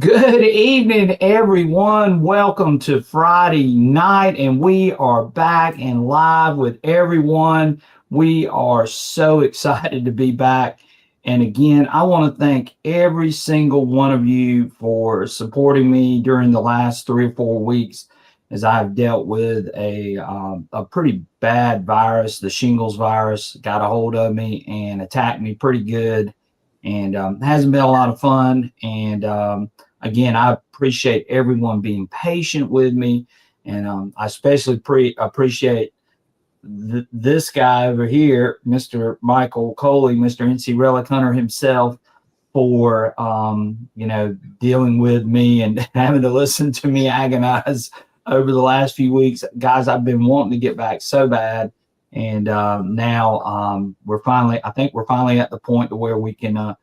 Good evening, everyone. Welcome to Friday night, and we are back and live with everyone. We are so excited to be back. And again, I want to thank every single one of you for supporting me during the last 3 or 4 weeks as I've dealt with a pretty bad virus. The shingles virus got a hold of me and attacked me pretty good, and hasn't been a lot of fun. And again, I appreciate everyone being patient with me, and I especially appreciate this guy over here, Mr. Michael Coley, Mr. NC Relic Hunter himself, for dealing with me and having to listen to me agonize over the last few weeks. Guys, I've been wanting to get back so bad, and now I think we're finally at the point to where we can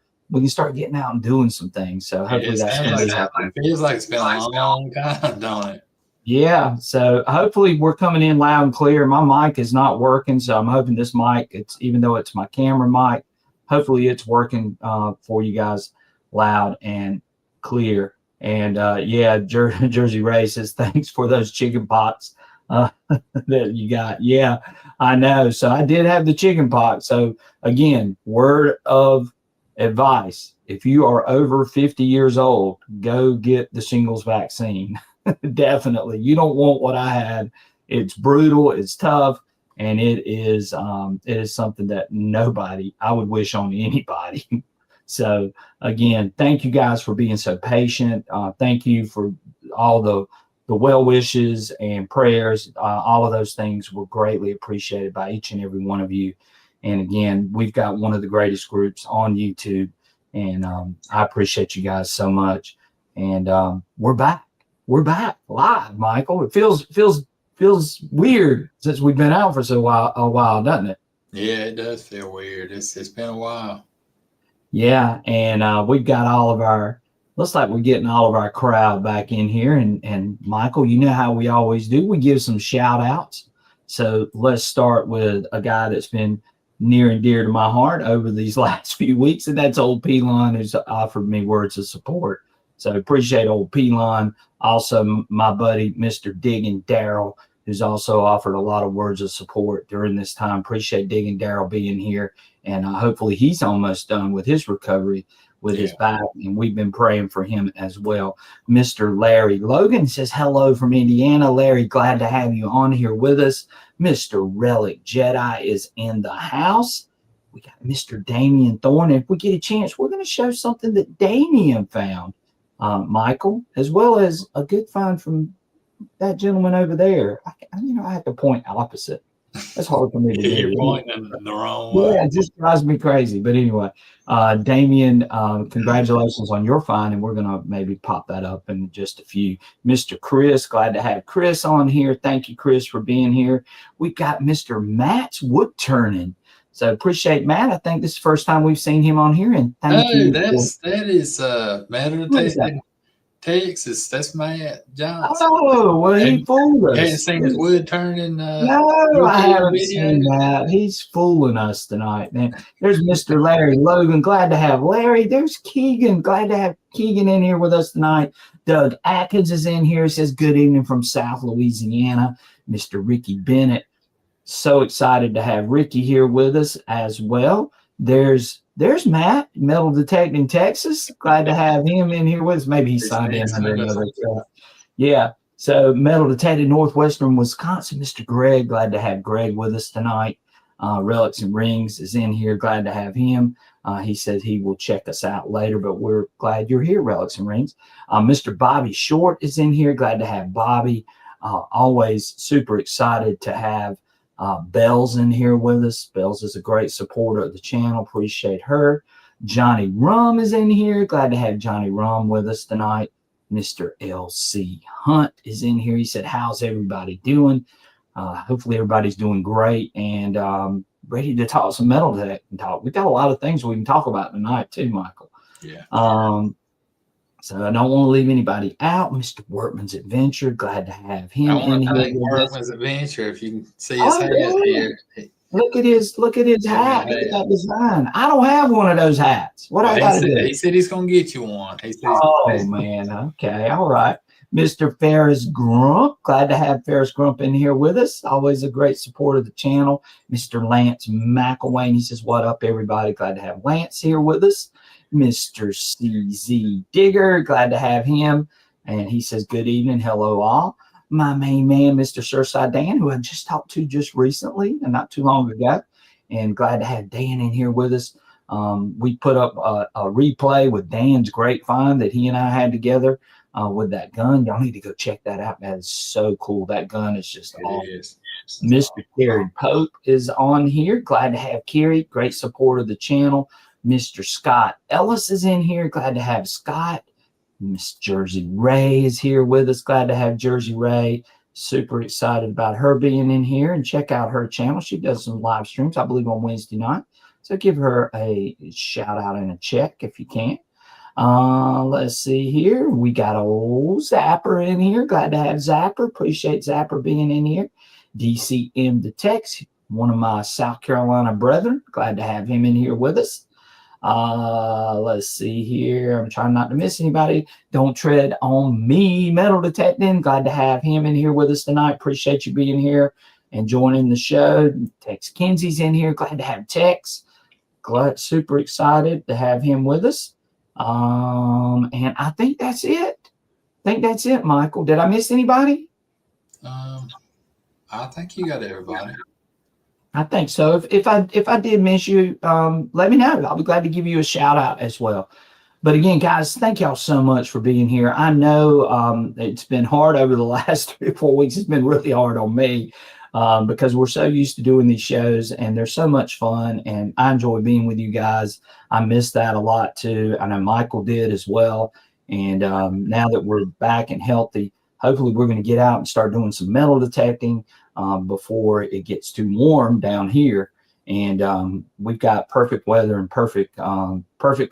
start getting out and doing some things. So hopefully that's going to be happening. It feels like it's been a long time, don't it? Yeah. So hopefully we're coming in loud and clear. My mic is not working, so I'm hoping this mic, even though it's my camera mic, hopefully it's working for you guys loud and clear. And Jersey Ray says, thanks for those chicken pox that you got. Yeah, I know. So I did have the chicken pox. So again, word of advice: if you are over 50 years old, go get the shingles vaccine. Definitely. You don't want what I had. It's brutal, it's tough, and it is something that I would wish on anybody. So again, thank you guys for being so patient. Thank you for all the well wishes and prayers. All of those things were greatly appreciated by each and every one of you. And again, we've got one of the greatest groups on YouTube, and I appreciate you guys so much. And we're back. We're back live, Michael. It feels weird since we've been out for a while, doesn't it? Yeah, it does feel weird. It's been a while. Yeah, and we've got looks like we're getting all of our crowd back in here. And Michael, you know how we always do. We give some shout outs. So let's start with a guy that's been near and dear to my heart over these last few weeks, and that's old Pelon, who's offered me words of support. So appreciate old Pelon. Also, my buddy, Mr. Digging Daryl, who's also offered a lot of words of support during this time. Appreciate Digging Daryl being here. And hopefully he's almost done with his recovery with his back. And we've been praying for him as well. Mr. Larry Logan says, hello from Indiana. Larry, glad to have you on here with us. Mr. Relic Jedi is in the house. We got Mr. Damian Thorne. If we get a chance, we're going to show something that Damian found. Michael, as well as a good find from that gentleman over there. I have to point opposite. That's hard for me to do. You're pointing the wrong way. Yeah, it just drives me crazy. But anyway, Damien, congratulations on your find, and we're going to maybe pop that up in just a few. Mr. Chris, glad to have Chris on here. Thank you, Chris, for being here. We've got Mr. Matt's wood turning. So appreciate Matt. I think this is the first time we've seen him on here, and thank you. That is Matt of the Texas. That's Matt Johnson. Oh, well, he fooled us. Hadn't seen his wood turning. No, I haven't seen that. He's fooling us tonight, man. There's Mr. Larry Logan. Glad to have Larry. There's Keegan. Glad to have Keegan in here with us tonight. Doug Atkins is in here. He says, good evening from South Louisiana. Mr. Ricky Bennett. So excited to have Ricky here with us as well. There's Matt, Metal Detecting Texas. Glad to have him in here with us. Maybe he signed in under another. Yeah. So Metal Detecting Northwestern Wisconsin, Mr. Greg. Glad to have Greg with us tonight. Relics and Rings is in here. Glad to have him. He said he will check us out later, but we're glad you're here, Relics and Rings. Mr. Bobby Short is in here. Glad to have Bobby. Always super excited to have Bells in here with us. Bells is a great supporter of the channel. Appreciate her. Johnny Rum is in here. Glad to have Johnny Rum with us tonight. Mr. LC Hunt is in here. He said, how's everybody doing? Hopefully everybody's doing great and ready to talk some metal detecting talk. We've got a lot of things we can talk about tonight too, Michael. Yeah. So I don't want to leave anybody out. Mr. Workman's Adventure, glad to have him in here. Workman's Adventure, if you can see his head here. Look at his hat. Look at that design. I don't have one of those hats. What Well, I got to do? he said he's gonna get you one. He said Oh man. Okay. All right. Mr. Ferris Grump. Glad to have Ferris Grump in here with us. Always a great support of the channel. Mr. Lance McElwain. He says, "What up, everybody? Glad to have Lance here with us." Mr. CZ Digger. Glad to have him. And he says, "Good evening. Hello, all." My main man, Mr. Surfside Dan, who I just talked to just recently and not too long ago. And glad to have Dan in here with us. We put up a replay with Dan's great find that he and I had together with that gun. Y'all need to go check that out. That is so cool. That gun is just awesome. Mr. Kerry Pope is on here. Glad to have Kerry. Great support of the channel. Mr. Scott Ellis is in here. Glad to have Scott. Miss Jersey Ray is here with us. Glad to have Jersey Ray. Super excited about her being in here, and check out her channel. She does some live streams, I believe, on Wednesday night. So give her a shout out and a check if you can. Let's see here. We got old Zapper in here. Glad to have Zapper. Appreciate Zapper being in here. DCM Detects, one of my South Carolina brethren. Glad to have him in here with us. Let's see here. I'm trying not to miss anybody. Don't Tread on Me, Metal Detecting. Glad to have him in here with us tonight. Appreciate you being here and joining the show. Tex Kinsey's in here. Glad to have Tex. Super excited to have him with us. And I think that's it. Michael. Did I miss anybody? I think you got everybody. I think so. If I did miss you, let me know. I'll be glad to give you a shout out as well. But again, guys, thank y'all so much for being here. I know it's been hard over the last 3 or 4 weeks. It's been really hard on me because we're so used to doing these shows, and they're so much fun, and I enjoy being with you guys. I miss that a lot too. I know Michael did as well. And now that we're back and healthy, hopefully we're going to get out and start doing some metal detecting before it gets too warm down here. And we've got perfect weather and perfect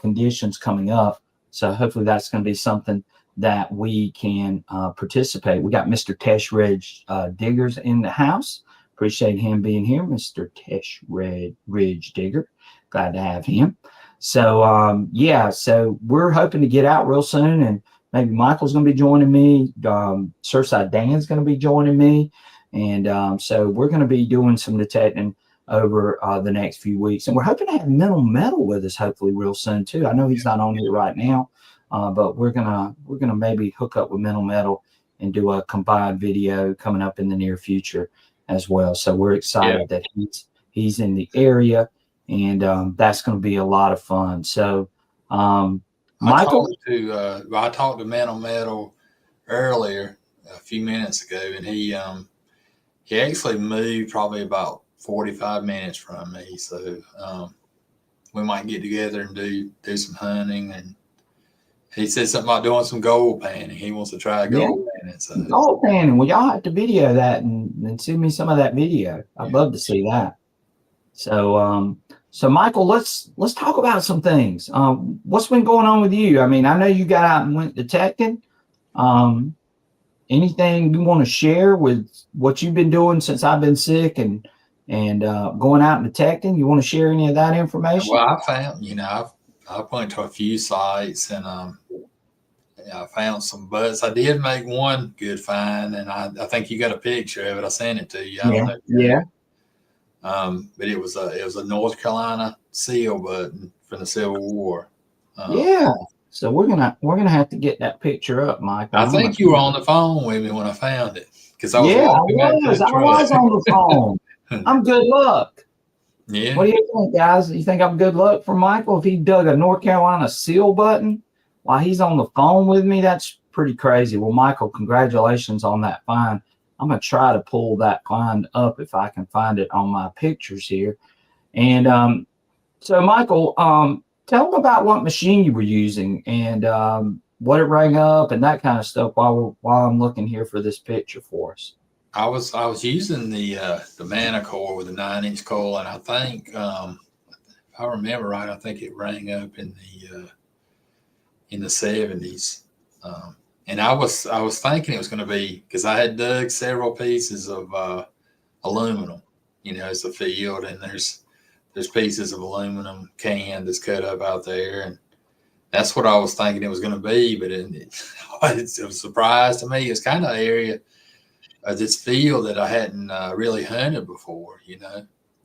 conditions coming up. So hopefully that's going to be something that we can participate. We got Mr. Tesh Ridge Diggers in the house. Appreciate him being here, Mr. Tesh Ridge Digger. Glad to have him. So yeah, so we're hoping to get out real soon, and maybe Michael's going to be joining me. Surfside Dan's going to be joining me. And so we're going to be doing some detecting over the next few weeks. And we're hoping to have Mental Metal with us hopefully real soon too. I know he's not on here right now, but we're gonna maybe hook up with Mental Metal and do a combined video coming up in the near future as well. So we're excited that he's in the area, and that's going to be a lot of fun. So Michael, I talked to Mental Metal earlier a few minutes ago, and he actually moved probably about 45 minutes from me. So we might get together and do some hunting. And he said something about doing some gold panning. He wants to try gold panning. So. Gold panning. Well, y'all have to video that and send me some of that video. I'd love to see that. So so Michael, let's talk about some things. What's been going on with you? I mean, I know you got out and went detecting. Anything you want to share with what you've been doing since I've been sick and going out and detecting? You want to share any of that information? Well, I found, I went to a few sites, and I found some butts. I did make one good find, and I think you got a picture of it. I sent it to you. I don't know. Yeah. But it was a North Carolina seal button from the Civil War. Yeah. So we're gonna have to get that picture up, Michael. I think you were on the phone with me when I found it, because I was I was on the phone. I'm good luck. Yeah. What do you think, guys? You think I'm good luck for Michael if he dug a North Carolina seal button while he's on the phone with me? That's pretty crazy. Well, Michael, congratulations on that find. I'm gonna try to pull that find up if I can find it on my pictures here. And so Michael, tell them about what machine you were using and what it rang up and that kind of stuff while I'm looking here for this picture for us. I was using the mana coil with a 9-inch coil, and I think if I remember right, I think it rang up in the 70s. And I was thinking it was going to be, because I had dug several pieces of aluminum, it's a field, and there's pieces of aluminum can that's cut up out there, and that's what I was thinking it was going to be. But it's a surprise to me. It's kind of an area of this field that I hadn't really hunted before.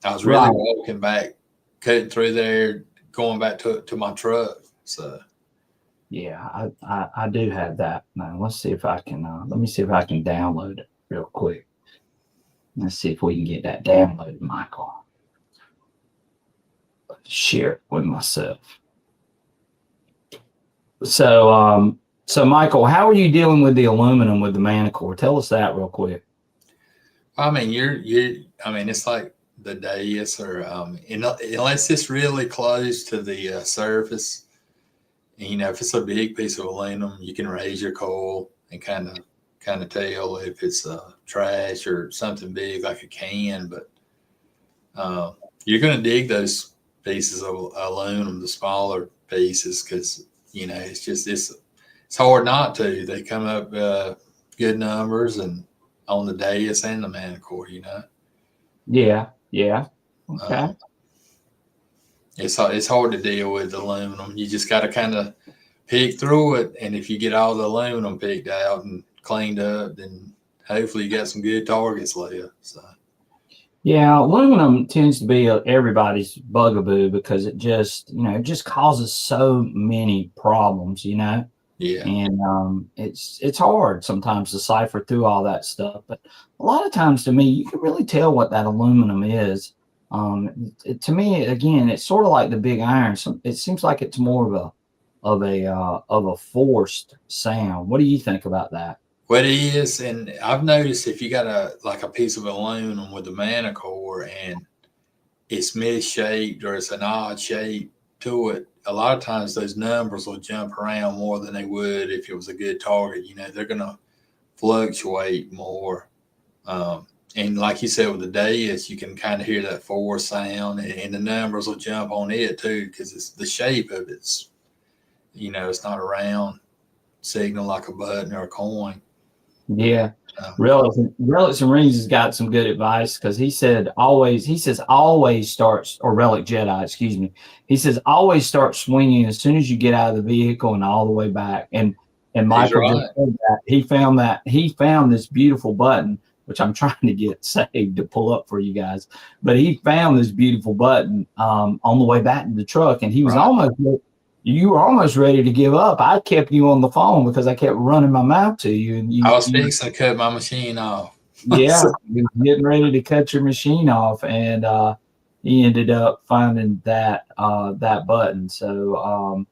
I was really walking back, cutting through there, going back to my truck. So yeah, I do have that. Now let's see if I can. Let me see if I can download it real quick. Let's see if we can get that downloaded, Michael. Share it with myself. So, Michael, how are you dealing with the aluminum with the Manicore? Tell us that real quick. I mean, it's like the Deus, or unless it's really close to the surface. If it's a big piece of aluminum, you can raise your coil and kind of tell if it's trash or something big like a can. But you're going to dig those pieces of aluminum, the smaller pieces, because it's hard not to. They come up good numbers, and on the Deus and the Manicore, Yeah. Okay. It's hard to deal with aluminum. You just got to kind of pick through it, and if you get all the aluminum picked out and cleaned up, then hopefully you got some good targets left. So. Yeah, aluminum tends to be everybody's bugaboo because it just causes so many problems, Yeah. And it's hard sometimes to cipher through all that stuff. But a lot of times, to me, you can really tell what that aluminum is. To me, again, it's sort of like the big iron. It seems like it's more of a forced sound. What do you think about that? What it is, and I've noticed if you got a piece of aluminum with a Manicore and it's misshaped or it's an odd shape to it, a lot of times those numbers will jump around more than they would if it was a good target. They're going to fluctuate more. And like you said, with the Deus, you can kind of hear that force sound, and the numbers will jump on it too, because it's the shape of it's not a round signal like a button or a coin. Yeah. Relics and Rings has got some good advice, because he says always starts, or Relic Jedi, excuse me. He says always start swinging as soon as you get out of the vehicle and all the way back. And Michael just said that he found this beautiful button, which I'm trying to get saved to pull up for you guys. But he found this beautiful button on the way back to the truck, and he was you were almost ready to give up. I kept you on the phone because I kept running my mouth to you. And I was fixing to cut my machine off. Yeah, you were getting ready to cut your machine off, and he ended up finding that button. So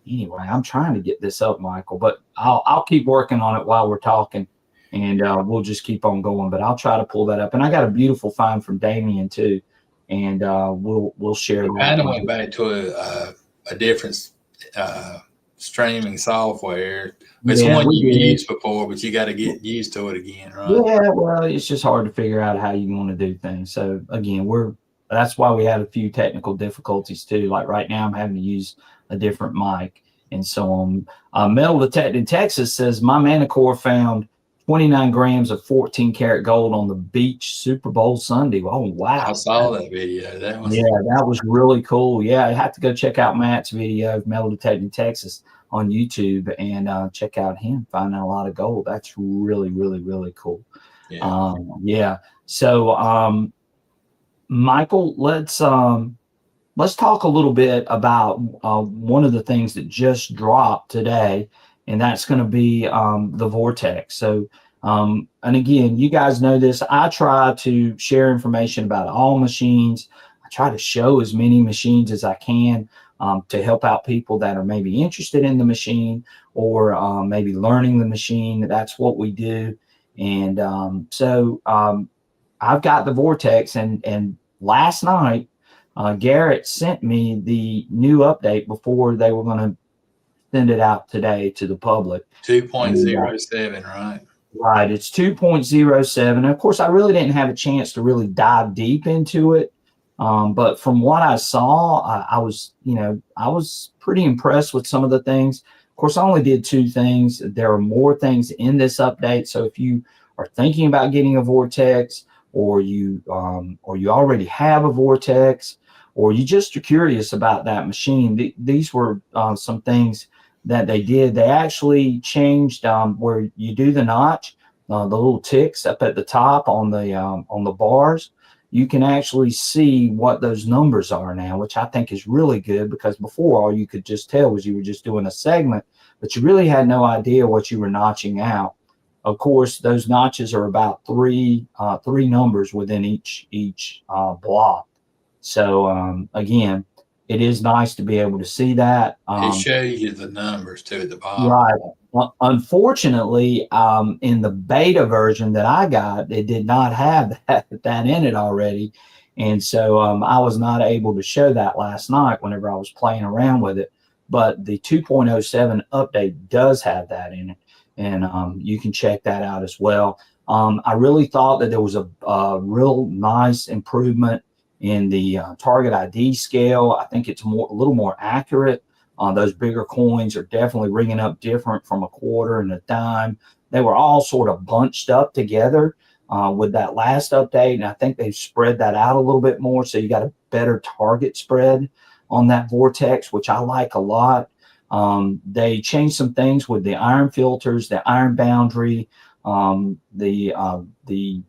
anyway, I'm trying to get this up, Michael, but I'll keep working on it while we're talking, and we'll just keep on going. But I'll try to pull that up. And I got a beautiful find from Damien too, and we'll share that. I kind of went back to a different streaming software. It's one you used before, but you got to get used to it again, right? Yeah, well, it's just hard to figure out how you want to do things. So again, that's why we had a few technical difficulties too. Like right now, I'm having to use a different mic and so on. Metal Detecting Texas says my Manicore found 29 grams of 14 karat gold on the beach Super Bowl Sunday. Oh, wow. I saw that video. That was really cool. Yeah, I have to go check out Matt's video of Metal Detecting Texas on YouTube and check out him finding a lot of gold. That's really, really, really cool. Yeah. So, Michael, let's talk a little bit about one of the things that just dropped today, and that's going to be the Vortex. So, and again, you guys know this. I try to share information about all machines. I try to show as many machines as I can to help out people that are maybe interested in the machine or maybe learning the machine. That's what we do. And so I've got the Vortex, and last night, Garrett sent me the new update before they were going to send it out today to the public. 2.07, right? Right. It's 2.07. Of course, I really didn't have a chance to really dive deep into it. But from what I saw, I was pretty impressed with some of the things. Of course, I only did 2 things. There are more things in this update. So if you are thinking about getting a Vortex, or you already have a Vortex, or you just are curious about that machine. These were some things that they did. They actually changed where you do the notch, the little ticks up at the top on the bars. You can actually see what those numbers are now, which I think is really good, because before all you could just tell was you were just doing a segment, but you really had no idea what you were notching out. Of course, those notches are about three numbers within each block. So again, it is nice to be able to see that. It shows you the numbers too at the bottom. Right. Unfortunately, in the beta version that I got, it did not have that in it already. And so I was not able to show that last night whenever I was playing around with it. But the 2.07 update does have that in it. And you can check that out as well. I really thought that there was a real nice improvement in the target ID scale. I think it's a little more accurate. Those bigger coins are definitely ringing up different from a quarter and a dime. They were all sort of bunched up together with that last update, and I think they've spread that out a little bit more, so you got a better target spread on that Vortex, which I like a lot. They changed some things with the iron filters, the iron boundary, the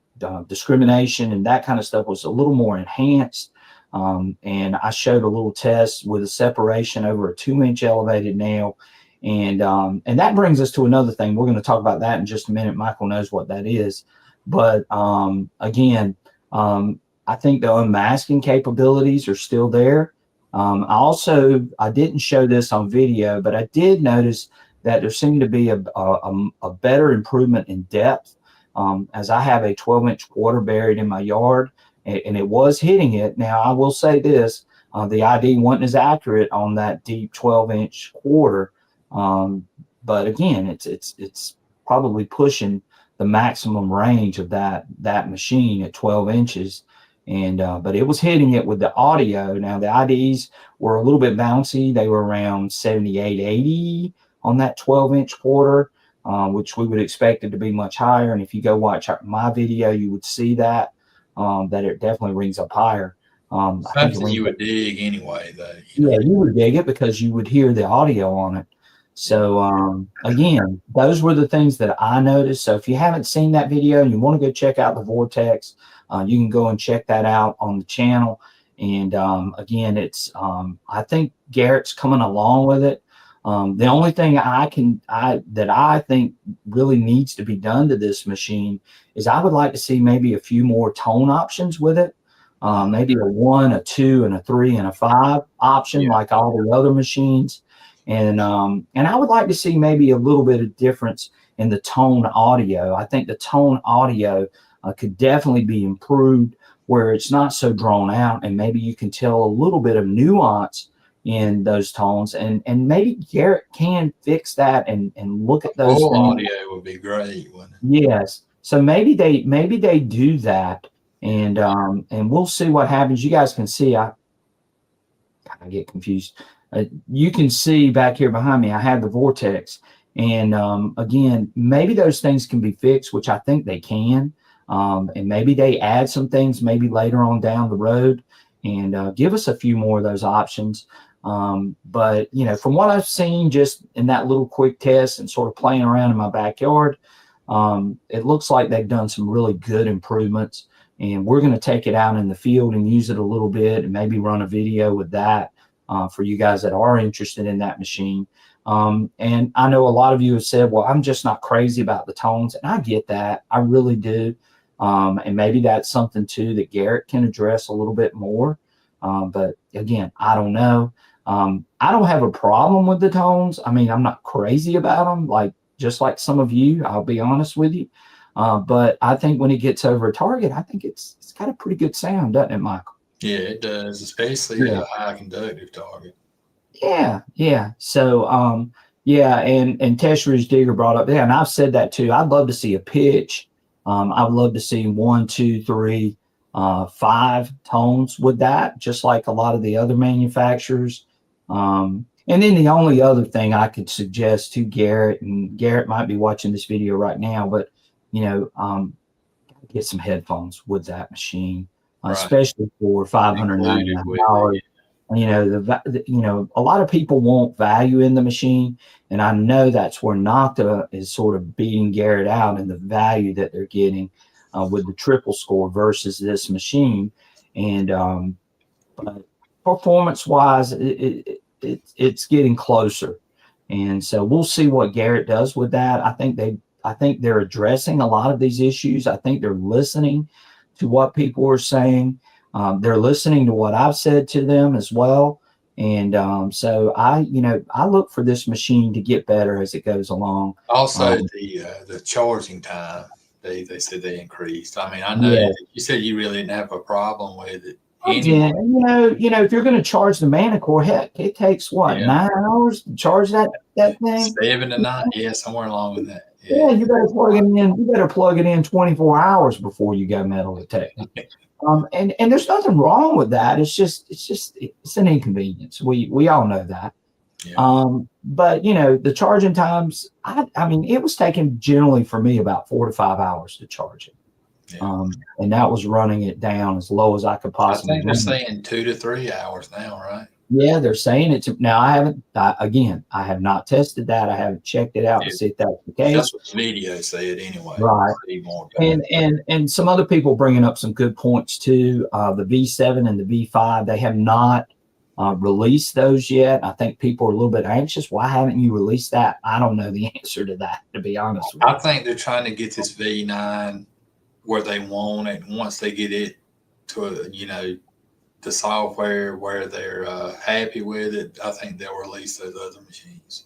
discrimination, and that kind of stuff was a little more enhanced. And I showed a little test with a separation over a 2-inch elevated nail. And that brings us to another thing. We're going to talk about that in just a minute. Michael knows what that is. But again, I think the unmasking capabilities are still there. I didn't show this on video, but I did notice that there seemed to be a better improvement in depth. As I have a 12-inch quarter buried in my yard, and it was hitting it. Now, I will say this, the ID wasn't as accurate on that deep 12-inch quarter. But again, it's probably pushing the maximum range of that machine at 12 inches. And but it was hitting it with the audio. Now, the IDs were a little bit bouncy. They were around 78, 80 on that 12-inch quarter, which we would expect it to be much higher. And if you go watch my video, you would see that it definitely rings up higher. Something you would dig anyway, though. Yeah, you would dig it because you would hear the audio on it. So again, those were the things that I noticed. So if you haven't seen that video and you want to go check out the Vortex, you can go and check that out on the channel. And again, it's I think Garrett's coming along with it. The only thing that I think really needs to be done to this machine is I would like to see maybe a few more tone options with it. Maybe a 1, a 2, and a 3, and a 5 option, like all the other machines. And I would like to see maybe a little bit of difference in the tone audio. I think the tone audio could definitely be improved where it's not so drawn out, and maybe you can tell a little bit of nuance in those tones, and maybe Garrett can fix that and look at those full things. Audio would be great, wouldn't it? Yes. So maybe they do that, and we'll see what happens. You guys can see I get confused. You can see back here behind me, I have the Vortex, and again, maybe those things can be fixed, which I think they can, and maybe they add some things maybe later on down the road, and give us a few more of those options. But from what I've seen just in that little quick test and sort of playing around in my backyard, it looks like they've done some really good improvements, and we're going to take it out in the field and use it a little bit and maybe run a video with that for you guys that are interested in that machine. And I know a lot of you have said, well, I'm just not crazy about the tones, and I get that. I really do. And maybe that's something too that Garrett can address a little bit more. But again, I don't know. I don't have a problem with the tones. I mean, I'm not crazy about them, just like some of you, I'll be honest with you. But I think when it gets over a target, I think it's got a pretty good sound, doesn't it, Michael? Yeah, it does, especially a high conductive target. Yeah. So, and Teshridge Digger brought up, and I've said that too. I'd love to see a pitch. I'd love to see 1, 2, 3, 5 tones with that, just like a lot of the other manufacturers. And then the only other thing I could suggest to Garrett, and Garrett might be watching this video right now, but get some headphones with that machine, Right. especially for $599. You know, a lot of people want value in the machine, and I know that's where Nocta is sort of beating Garrett out in the value that they're getting with the triple score versus this machine. And but performance-wise, it's getting closer, and so we'll see what Garrett does with that. I think they're addressing a lot of these issues. I think they're listening to what people are saying. They're listening to what I've said to them as well. And so I look for this machine to get better as it goes along. Also, the charging time, they said they increased. I mean, I know Yeah. you said you really didn't have a problem with it. Again, if you're going to charge the mana core, heck, it takes what, 9 hours to charge that thing? 7 to 9, yeah, somewhere along with that. Yeah, you better plug it in. You better plug it in 24 hours before you go metal detecting. And there's nothing wrong with that. It's an inconvenience. We all know that. Yeah. But the charging times, I mean, it was taking generally for me about 4 to 5 hours to charge it. Yeah. And that was running it down as low as I could possibly. I think they're saying 2 to 3 hours now, right? Yeah, they're saying it. Now, I have not tested that. I haven't checked it out to see if that's the case. That's what the video said anyway. Right. And some other people bringing up some good points too. The V7 and the V5, they have not released those yet. I think people are a little bit anxious. Why haven't you released that? I don't know the answer to that, to be honest with you. I think they're trying to get this V9 where they want it. Once they get it to, the software where they're happy with it, I think they'll release those other machines.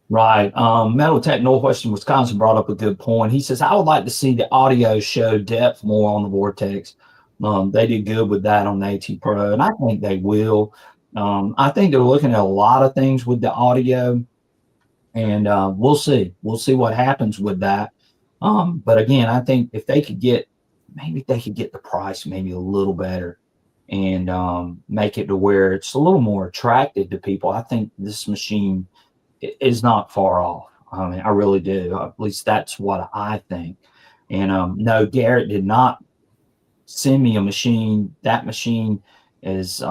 Right. Metal Tech Northwestern Wisconsin brought up a good point. He says, I would like to see the audio show depth more on the Vortex. They did good with that on the AT Pro, and I think they will. I think they're looking at a lot of things with the audio, and we'll see. We'll see what happens with that. But again, I think if they could get the price maybe a little better and make it to where it's a little more attractive to people, I think this machine is not far off. I mean, I really do. At least that's what I think. And no, Garrett did not send me a machine. That machine is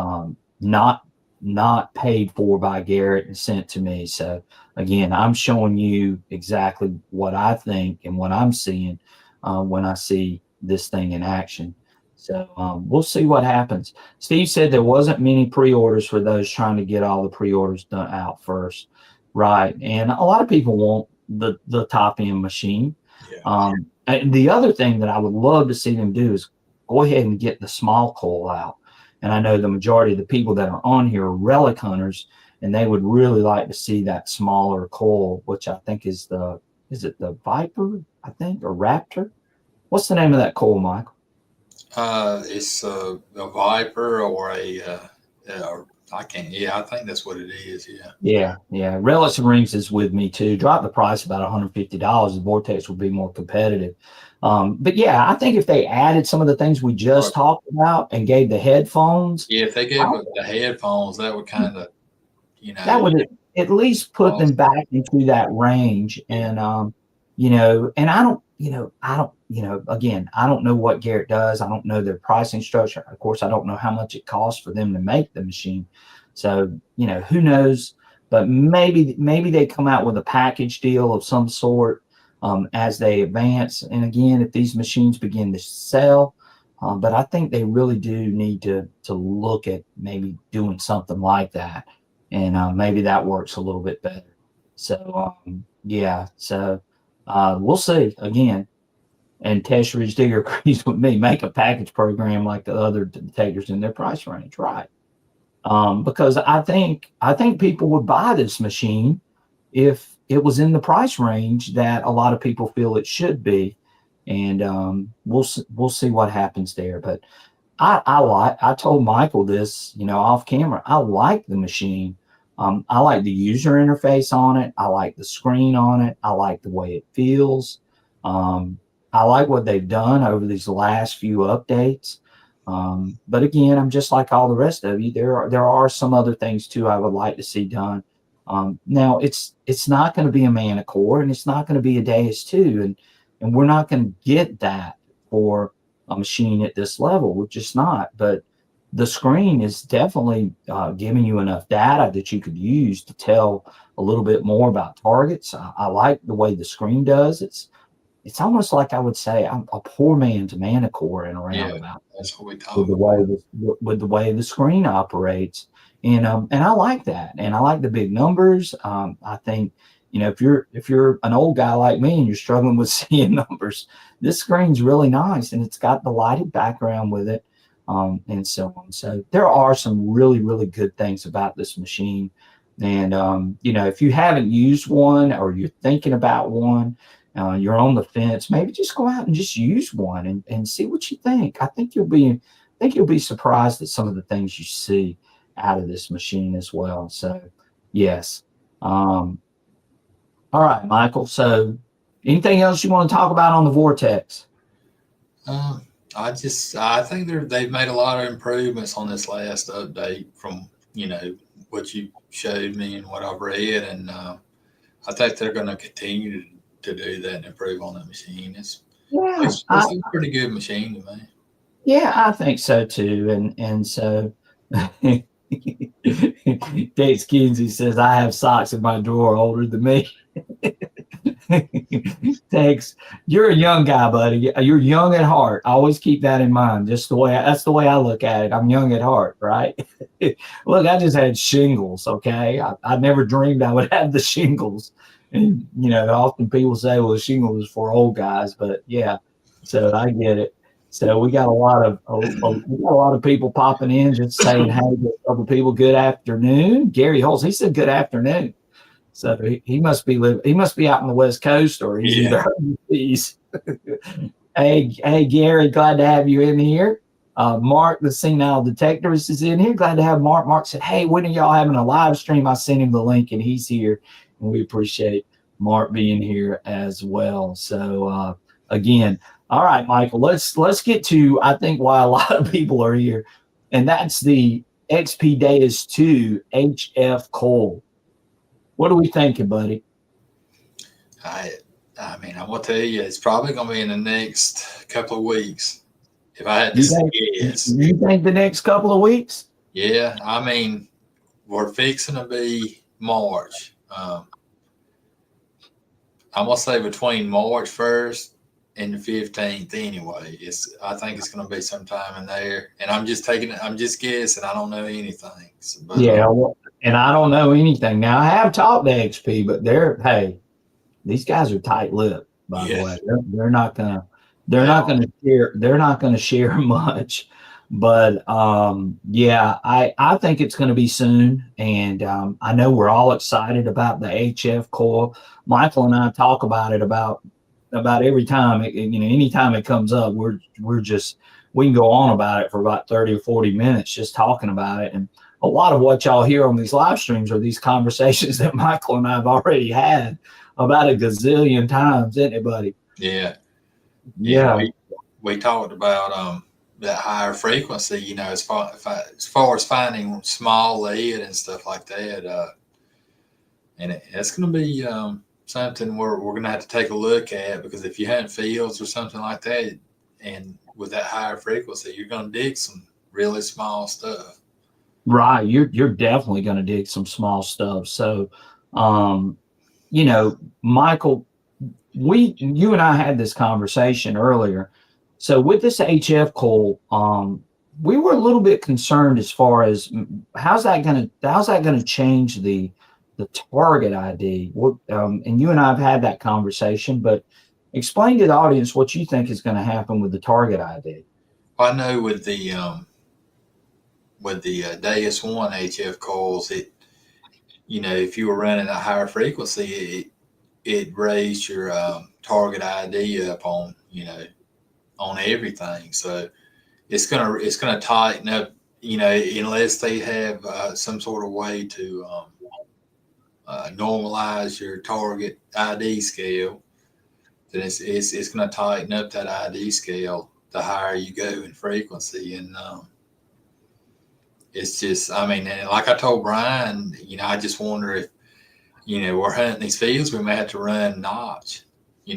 not paid for by Garrett and sent to me. So again, I'm showing you exactly what I think and what I'm seeing when I see this thing in action. So we'll see what happens. Steve said there wasn't many pre-orders for those trying to get all the pre-orders done out first. Right. And a lot of people want the top end machine. Yeah. And the other thing that I would love to see them do is go ahead and get the small coil out. And I know the majority of the people that are on here are Relic hunters, and they would really like to see that smaller coil, which I think is it the Viper, I think, or Raptor? What's the name of that coil, Michael? It's a Viper or I think that's what it is. Yeah. Relics and Rings is with me too. Drop the price about $150. The Vortex would be more competitive. But yeah, I think if they added some of the things we just talked about and gave the headphones. Yeah, if they gave the headphones, that would kind of, that would at least put them back into that range. And, and I don't, again, I don't know what Garrett does. I don't know their pricing structure. Of course, I don't know how much it costs for them to make the machine. So, who knows, but maybe they come out with a package deal of some sort as they advance. And again, if these machines begin to sell, but I think they really do need to look at maybe doing something like that. And maybe that works a little bit better. So, we'll see again. And Tesh Ridge Digger agrees with me. Make a package program like the other detectors in their price range, right? Because I think people would buy this machine if it was in the price range that a lot of people feel it should be, and we'll see what happens there. But I told Michael this, off camera. I like the machine. I like the user interface on it. I like the screen on it. I like the way it feels. I like what they've done over these last few updates. But again, I'm just like all the rest of you. There are some other things too I would like to see done. Now it's not going to be a mana core, and it's not going to be a Deus 2, and we're not going to get that for a machine at this level. We're just not. But the screen is definitely giving you enough data that you could use to tell a little bit more about targets. I like the way the screen does. It's almost like I would say I'm a poor man's Manicore in a roundabout. That's what we talk With the way the screen operates, and I like that, and I like the big numbers. I think, if you're an old guy like me and you're struggling with seeing numbers, this screen's really nice, and it's got the lighted background with it, and so on. So there are some really, really good things about this machine, and if you haven't used one or you're thinking about one, you're on the fence, maybe just go out and just use one and see what you think. I think you'll be surprised at some of the things you see out of this machine as well. So, yes. All right, Michael. So, anything else you want to talk about on the Vortex? I think they've made a lot of improvements on this last update from what you showed me and what I've read, and I think they're going to continue to do that and improve on that machine. It's a pretty good machine to me. Yeah, I think so too. And so Dates Kinsey says, I have socks in my drawer older than me. Thanks. You're a young guy, buddy. You're young at heart. Always keep that in mind. That's the way I look at it. I'm young at heart, right? Look, I just had shingles. Okay. I never dreamed I would have the shingles. And, often people say, well, shingles is for old guys, but yeah, so I get it. So we got a lot of people popping in, just saying, hey, a couple people, good afternoon. Gary Holtz, he said good afternoon. So he must be out on the West Coast, or he's either overseas. Hey, Gary, glad to have you in here. Mark, the Senile Detectors, is in here. Glad to have Mark. Mark said, hey, when are y'all having a live stream? I sent him the link, and he's here. And we appreciate Mark being here as well. So, again, all right, Michael, let's get to, I think, why a lot of people are here, and that's the XP Deus 2 HF coil. What are we thinking, buddy? I mean, I'm going to tell you, it's probably going to be in the next couple of weeks. If I had to say yes. You think the next couple of weeks? Yeah, I mean, we're fixing to be March. I'm going to say between March 1st and the 15th anyway. I think it's going to be sometime in there. And I'm just guessing. I don't know anything. But, and I don't know anything. Now, I have talked to XP, but these guys are tight-lipped, by the way. They're not going to share much. But I think it's going to be soon, and I know we're all excited about the HF coil. Michael and I talk about it about every time. Anytime it comes up, we can go on about it for about 30 or 40 minutes just talking about it. And a lot of what y'all hear on these live streams are these conversations that Michael and I have already had about a gazillion times, isn't it, buddy? Yeah. Yeah. We talked about that higher frequency, as far as finding small lead and stuff like that. And it's going to be something we're going to have to take a look at, because if you hunt fields or something like that, and with that higher frequency, you're going to dig some really small stuff. Right. You're definitely going to dig some small stuff. So, Michael, you and I had this conversation earlier. So with this HF coil, we were a little bit concerned as far as how's that going to change the target ID. And you and I have had that conversation, but explain to the audience what you think is going to happen with the target ID. I know with the Deus 1 HF coils, if you were running a higher frequency, it raised your target ID up on everything. So it's gonna tighten up, unless they have some sort of way to normalize your target ID scale. Then it's gonna tighten up that ID scale the higher you go in frequency. And it's just, and like I told Brian, I just wonder if, we're hunting these fields, we may have to run notch,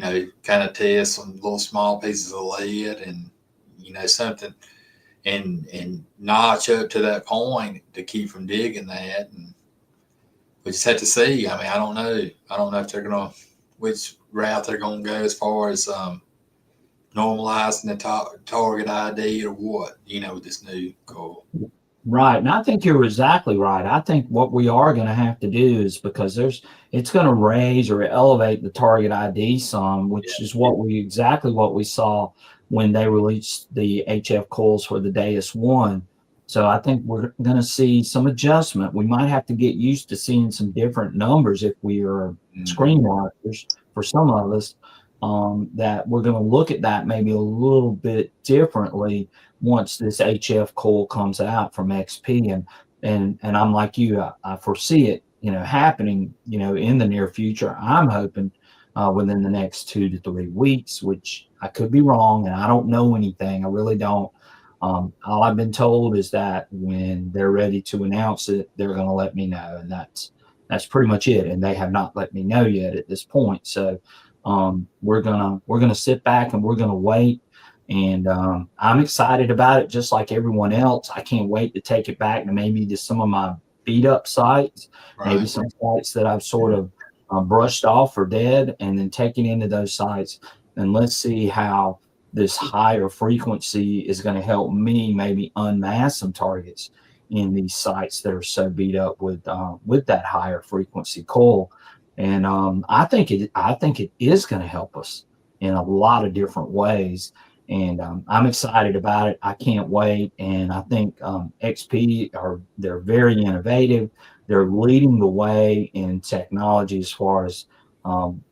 kind of test some little small pieces of lead and, something and notch up to that point to keep from digging that. And we just have to see. I mean, I don't know. I don't know if which route they're going to go as far as normalizing the target ID or what, with this new coil. Right. And I think you're exactly right. I think what we are going to have to do is because it's going to raise or elevate the target ID some, which is exactly what we saw when they released the HF coils for the Deus 1. So I think we're going to see some adjustment. We might have to get used to seeing some different numbers if we are screen watchers for some of us, that we're going to look at that maybe a little bit differently once this HF coil comes out from XP. And I'm like you, I foresee it, happening, in the near future. I'm hoping within the next 2 to 3 weeks, which I could be wrong, and I don't know anything. I really don't. All I've been told is that when they're ready to announce it, they're going to let me know, and that's pretty much it. And they have not let me know yet at this point. So we're gonna sit back and we're gonna wait. And I'm excited about it, just like everyone else. I can't wait to take it back to maybe to some of my beat up sites, maybe some sites that I've sort of brushed off or dead, and then taking into those sites. And let's see how this higher frequency is going to help me maybe unmask some targets in these sites that are so beat up with that higher frequency coil. And I think it is going to help us in a lot of different ways. And I'm excited about it. I can't wait. And I think XP they're very innovative. They're leading the way in technology as far as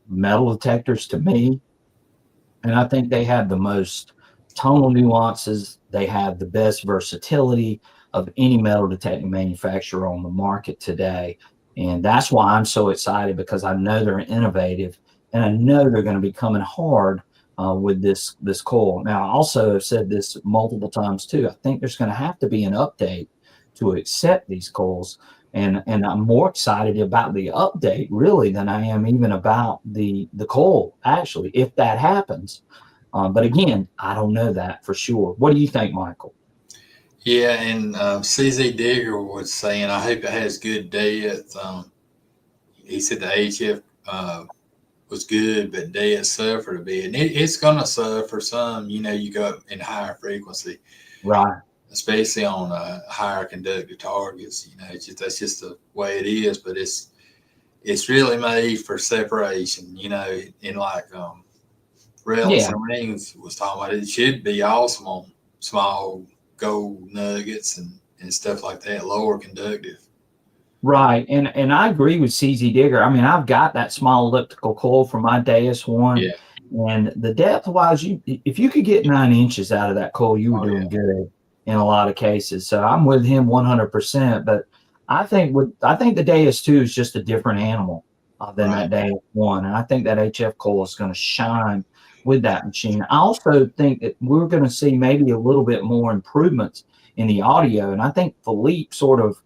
metal detectors to me. And I think they have the most tonal nuances. They have the best versatility of any metal detecting manufacturer on the market today. And that's why I'm so excited, because I know they're innovative, and I know they're going to be coming hard with this coil. Now, I also have said this multiple times too. I think there's going to have to be an update to accept these coils. And I'm more excited about the update really than I am even about the coil, actually, if that happens. But again, I don't know that for sure. What do you think, Michael? Yeah, and CZ Digger was saying, I hope it has good depth. He said the HF was good, but Deus suffered a bit. And it's going to suffer some, you go up in higher frequency. Right. Especially on higher conductive targets. That's just the way it is. But it's really made for separation, in like Relic and Rings was talking about. It should be awesome on small gold nuggets and stuff like that, lower conductive. Right. And I agree with CZ Digger. I mean, I've got that small elliptical coil for my Deus 1. Yeah. And the depth wise, if you could get 9 inches out of that coil, you were doing good in a lot of cases. So I'm with him 100%. But I think the Deus 2 is just a different animal than that Deus 1. And I think that HF coil is going to shine with that machine. I also think that we're going to see maybe a little bit more improvements in the audio. And I think Philippe sort of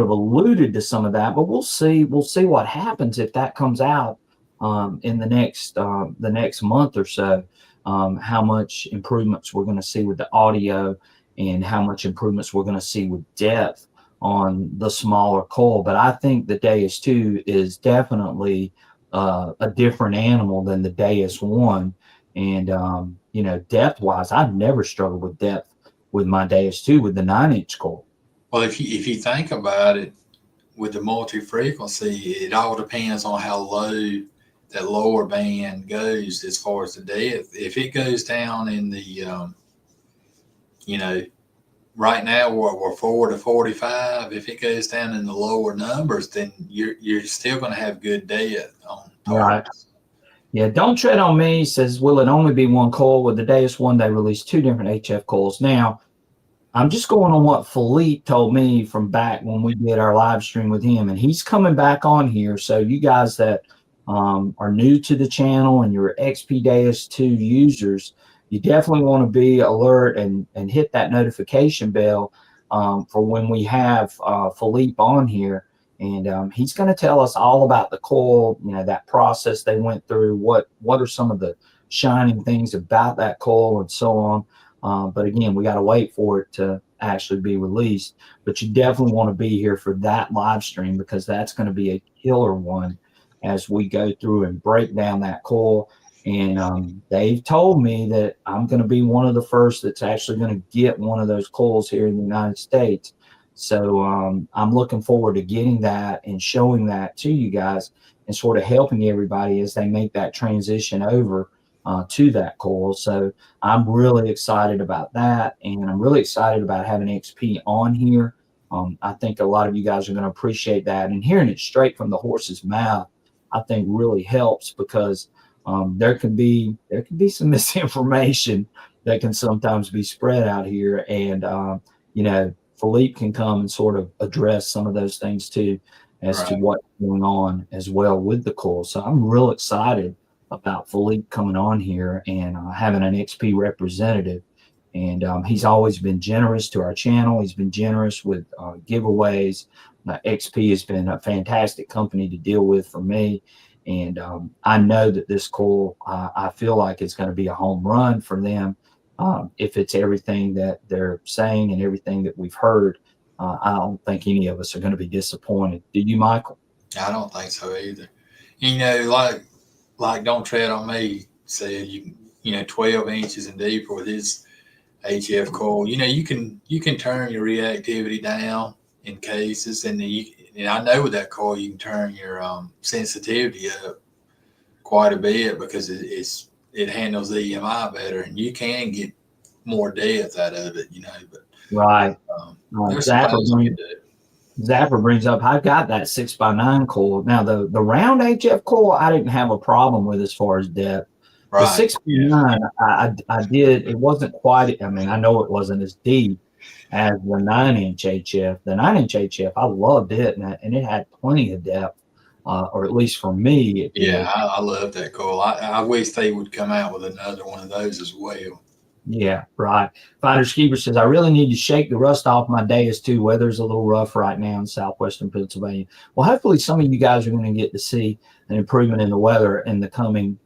alluded to some of that, but we'll see what happens if that comes out in the next month or so, how much improvements we're going to see with the audio and how much improvements we're going to see with depth on the smaller coil. But I think the Deus 2 is definitely a different animal than the Deus 1. And depth wise, I've never struggled with depth with my Deus 2 with the 9-inch coil. Well, if you think about it, with the multi-frequency, it all depends on how low that lower band goes as far as the depth. If it goes down in the, right now we're 4 to 45. If it goes down in the lower numbers, then you're still going to have good depth on targets. Yeah, Don't Tread on Me says, will it only be one coil? With the Deus 1, they released 2 different HF coils. Now, I'm just going on what Philippe told me from back when we did our live stream with him, and he's coming back on here. So you guys that are new to the channel and you're XP Deus 2 users, you definitely want to be alert and hit that notification bell for when we have Philippe on here. And he's going to tell us all about the coil, that process they went through, what are some of the shining things about that coil and so on. But again, we got to wait for it to actually be released. But you definitely want to be here for that live stream, because that's going to be a killer one as we go through and break down that coil. And they've told me that I'm going to be one of the first that's actually going to get one of those coils here in the United States. So I'm looking forward to getting that and showing that to you guys and sort of helping everybody as they make that transition over to that coil. So I'm really excited about that, and I'm really excited about having XP on here. I think a lot of you guys are going to appreciate that, and hearing it straight from the horse's mouth, I think really helps, because there can be some misinformation that can sometimes be spread out here, and Philippe can come and sort of address some of those things too, as to what's going on as well with the coil. So I'm real excited about Philippe coming on here and having an XP representative. And he's always been generous to our channel. He's been generous with giveaways. XP has been a fantastic company to deal with for me. And I know that this coil, I feel like it's going to be a home run for them. If it's everything that they're saying and everything that we've heard, I don't think any of us are going to be disappointed. Do you, Michael? I don't think so either. Like Don't Tread on Me said, 12 inches and deeper with his HF coil. You can turn your reactivity down in cases, and I know with that coil you can turn your sensitivity up quite a bit, because it handles the EMI better, and you can get more depth out of it, But right. Zapper brings up, I've got that 6x9 coil. Now the round HF coil I didn't have a problem with as far as depth. The 6x9 I did. It wasn't quite. I mean, I know it wasn't as deep as the 9-inch HF. The 9-inch HF, I loved it, and it had plenty of depth. Or at least for me. I love that coil. I wish they would come out with another one of those as well. Yeah, right. Finder Keeper says, I really need to shake the rust off my Deus too. Weather's a little rough right now in southwestern Pennsylvania. Well, hopefully some of you guys are going to get to see an improvement in the weather in the coming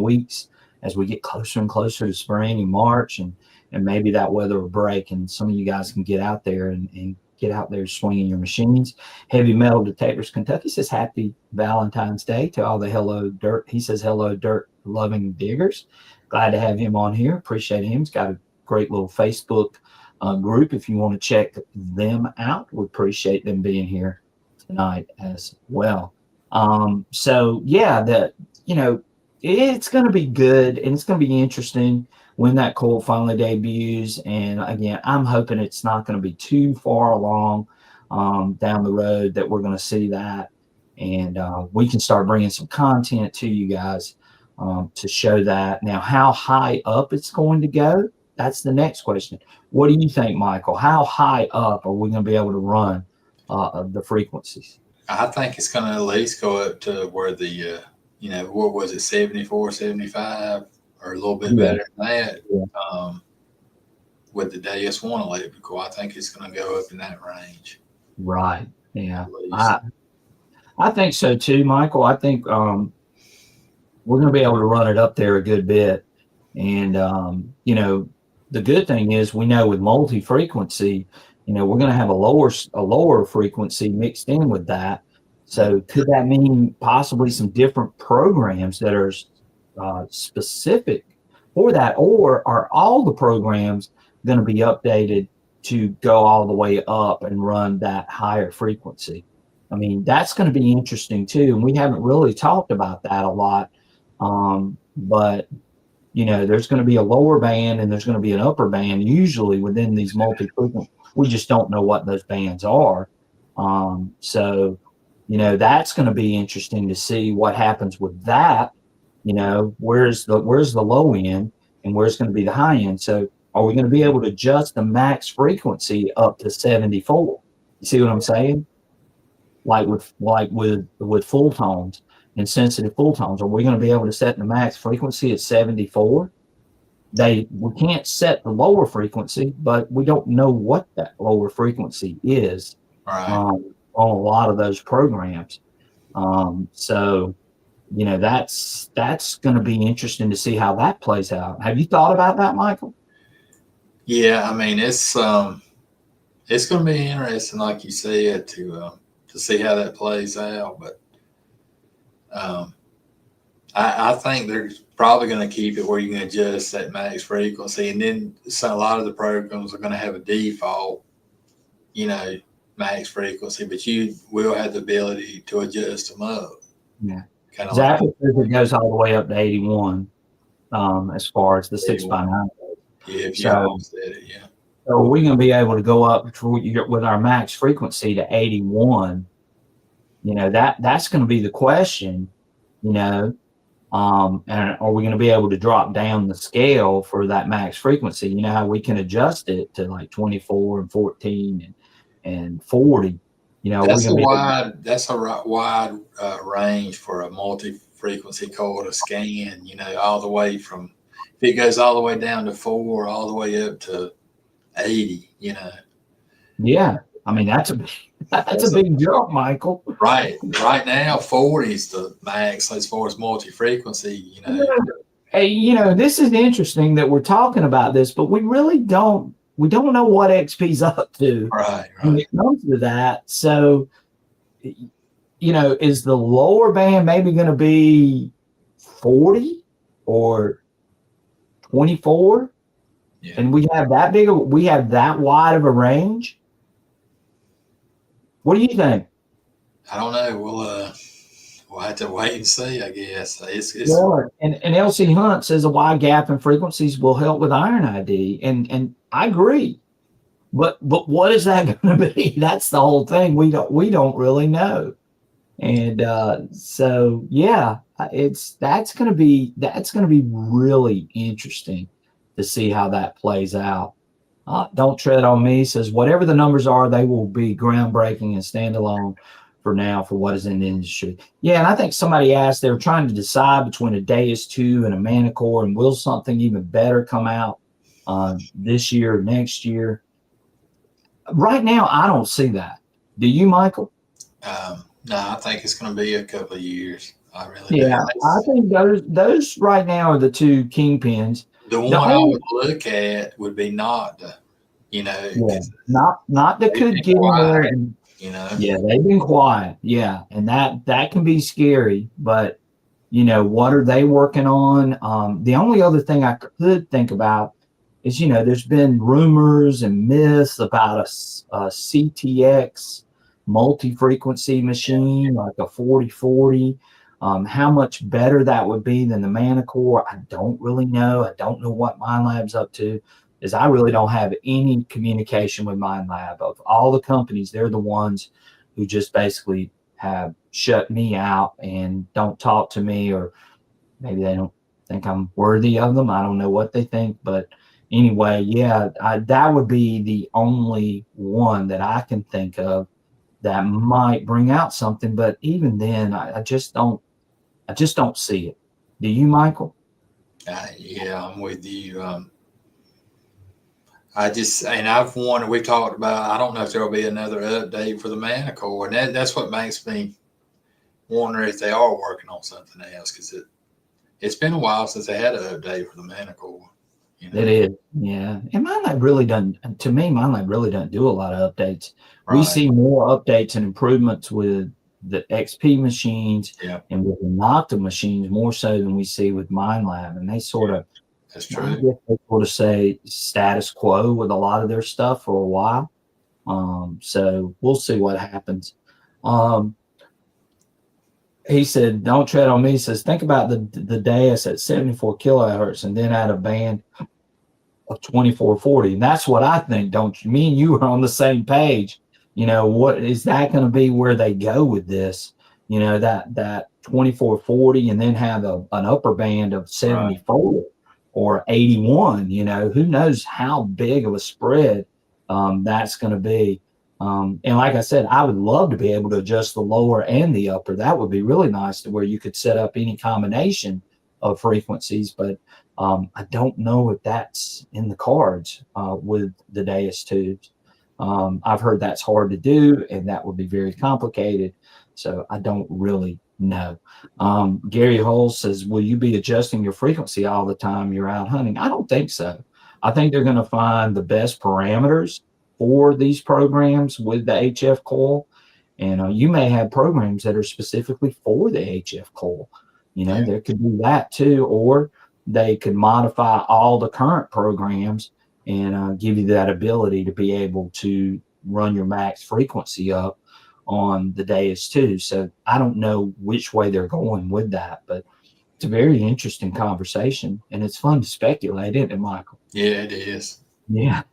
weeks as we get closer and closer to spring and March, and maybe that weather will break and some of you guys can get out there and get out there swinging your machines. Heavy Metal Detectors Kentucky says, happy Valentine's Day to all the hello dirt. He says, hello dirt loving diggers. Glad to have him on here. Appreciate him. He's got a great little Facebook group if you want to check them out. We appreciate them being here tonight as well. So yeah, it's going to be good, and it's going to be interesting when that coil finally debuts. And again, I'm hoping it's not going to be too far along down the road that we're going to see that, and we can start bringing some content to you guys to show that. Now, how high up it's going to go, that's the next question. What do you think, Michael? How high up are we going to be able to run the frequencies? I think it's going to at least go up to where the, what was it, 74, 75, or a little bit better than that. Yeah. With the Deus 1 electric coil, I think it's going to go up in that range. Right. Yeah. I think so too, Michael. I think we're going to be able to run it up there a good bit. And, the good thing is we know with multi-frequency, we're going to have a lower frequency mixed in with that. So could that mean possibly some different programs that are specific for that? Or are all the programs going to be updated to go all the way up and run that higher frequency? I mean, that's going to be interesting too. And we haven't really talked about that a lot. But there's going to be a lower band and there's going to be an upper band usually within these multi-frequency. We just don't know what those bands are. So that's going to be interesting to see what happens with that. Where's the low end and where's going to be the high end? So are we going to be able to adjust the max frequency up to 74? You see what I'm saying? Like with full tones and sensitive full tones, are we going to be able to set the max frequency at 74? We can't set the lower frequency, but we don't know what that lower frequency is. Right. on a lot of those programs. So, that's going to be interesting to see how that plays out. Have you thought about that, Michael? Yeah, I mean, it's going to be interesting, like you said, to see how that plays out. But I think they're probably going to keep it where you can adjust that max frequency, and then a lot of the programs are going to have a default, max frequency, but you will have the ability to adjust them up. Yeah. Kind of Zappa says it goes all the way up to 81, as far as the 6x9. Yeah, if you So, offset it, yeah. So we're going to be able to go up with our max frequency to 81. That's going to be the question, and are we going to be able to drop down the scale for that max frequency? You know how we can adjust it to like 24 and 14 and 40. That's a wide range for a multi-frequency coil to scan. All the way from, if it goes all the way down to 4, all the way up to 80. Yeah, I mean that's a big jump, Michael. Right now 40 is the max as far as multi-frequency. Hey, this is interesting that we're talking about this, but we really don't know what XP's up to when it comes to that. So, is the lower band maybe going to be 40 or 24? Yeah. And we have that wide of a range? What do you think? I don't know. We'll have to wait and see, I guess. And LC Hunt says a wide gap in frequencies will help with iron ID, and I agree. But what is that going to be? That's the whole thing. We don't really know. And so yeah, that's going to be really interesting to see how that plays out. Don't Tread on Me says whatever the numbers are, they will be groundbreaking and stand alone for now for what is in the industry. Yeah, and I think somebody asked, they were trying to decide between a Deus 2 and a Manicore, and will something even better come out this year or next year? Right now, I don't see that. Do you, Michael? No, I think it's going to be a couple of years. I really do. Yeah, I think those right now are the two kingpins. The one I would look at would be Nocta, Nocta could get in there, and yeah, they've been quiet, and that can be scary. But what are they working on? The only other thing I could think about is there's been rumors and myths about a CTX multi-frequency machine like a 4040. How much better that would be than the Manicore, I don't really know. I don't know what MindLab's up to, is I really don't have any communication with MindLab. Of all the companies, they're the ones who just basically have shut me out and don't talk to me, or maybe they don't think I'm worthy of them. I don't know what they think, but anyway, yeah, that would be the only one that I can think of that might bring out something. But even then, I just don't see it. Do you, Michael? Yeah, I'm with you. I've wondered, we talked about, I don't know if there'll be another update for the Manicore, and that's what makes me wonder if they are working on something else, because it's been a while since they had an update for the Manicore. It is, yeah. And MindLab really doesn't, to me, MindLab really doesn't do a lot of updates. Right. We see more updates and improvements with the XP machines and with the Nocta machines more so than we see with MindLab. And they sort of, that's true. I guess they sort of say status quo with a lot of their stuff for a while. So we'll see what happens. He said, Don't Tread on Me. He says, think about the Deus at 74 kilohertz and then add a band of 2440. And that's what I think. Don't you? Me and you are on the same page. What is that going to be where they go with this? That 2440 and then have an upper band of 74 or 81. Who knows how big of a spread that's going to be. And like I said, I would love to be able to adjust the lower and the upper. That would be really nice, to where you could set up any combination of frequencies. But I don't know if that's in the cards with the Deus tubes. I've heard that's hard to do, and that would be very complicated. So I don't really know. Gary Hull says, will you be adjusting your frequency all the time you're out hunting? I don't think so. I think they're going to find the best parameters for these programs with the HF coil. And you may have programs that are specifically for the HF coil. There could be that too, or they could modify all the current programs and give you that ability to be able to run your max frequency up on the Deus too. So I don't know which way they're going with that, but it's a very interesting conversation, and it's fun to speculate, isn't it, Michael? Yeah, it is. Yeah.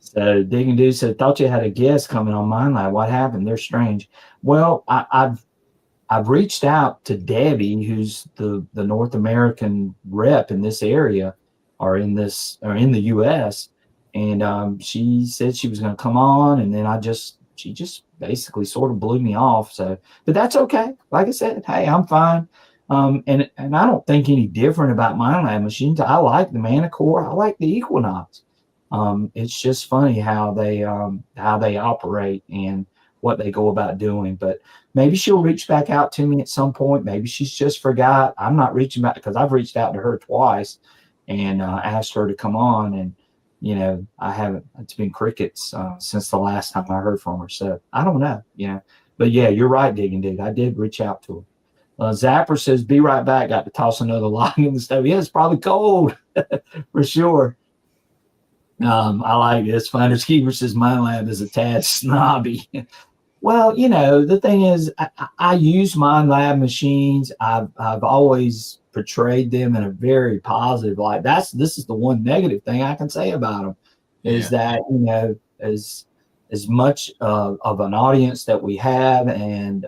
So Digging Dude said, thought you had a guest coming on Mind Lab. What happened? They're strange. Well, I've reached out to Debbie, who's the North American rep in this area, or in the U.S., and she said she was going to come on, and then she just basically sort of blew me off. So, but that's okay. Like I said, hey, I'm fine. And I don't think any different about Mind Lab machines. I like the Manicore. I like the Equinox. It's just funny how they operate and what they go about doing. But maybe she'll reach back out to me at some point. Maybe she's just forgot. I'm not reaching back because I've reached out to her twice and asked her to come on, and I haven't. It's been crickets since the last time I heard from her. So I don't know. But yeah, you're right, Digging Dude. I did reach out to her. Zapper says, "Be right back. Got to toss another log in the stove." Yeah, it's probably cold for sure. I like this. Finders Keeper says, "Mind Lab is a tad snobby." Well, the thing is, I use Mind Lab machines. I've always portrayed them in a very positive light. This is the one negative thing I can say about them is that as much of an audience that we have, and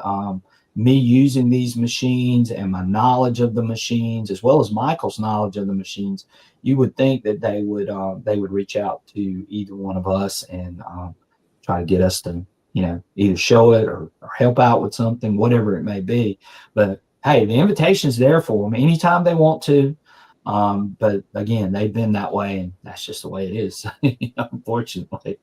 me using these machines and my knowledge of the machines, as well as Michael's knowledge of the machines, you would think that they would reach out to either one of us and try to get us to either show it or help out with something, whatever it may be. But hey, the invitation's there for them anytime they want to. But again, they've been that way, and that's just the way it is, unfortunately.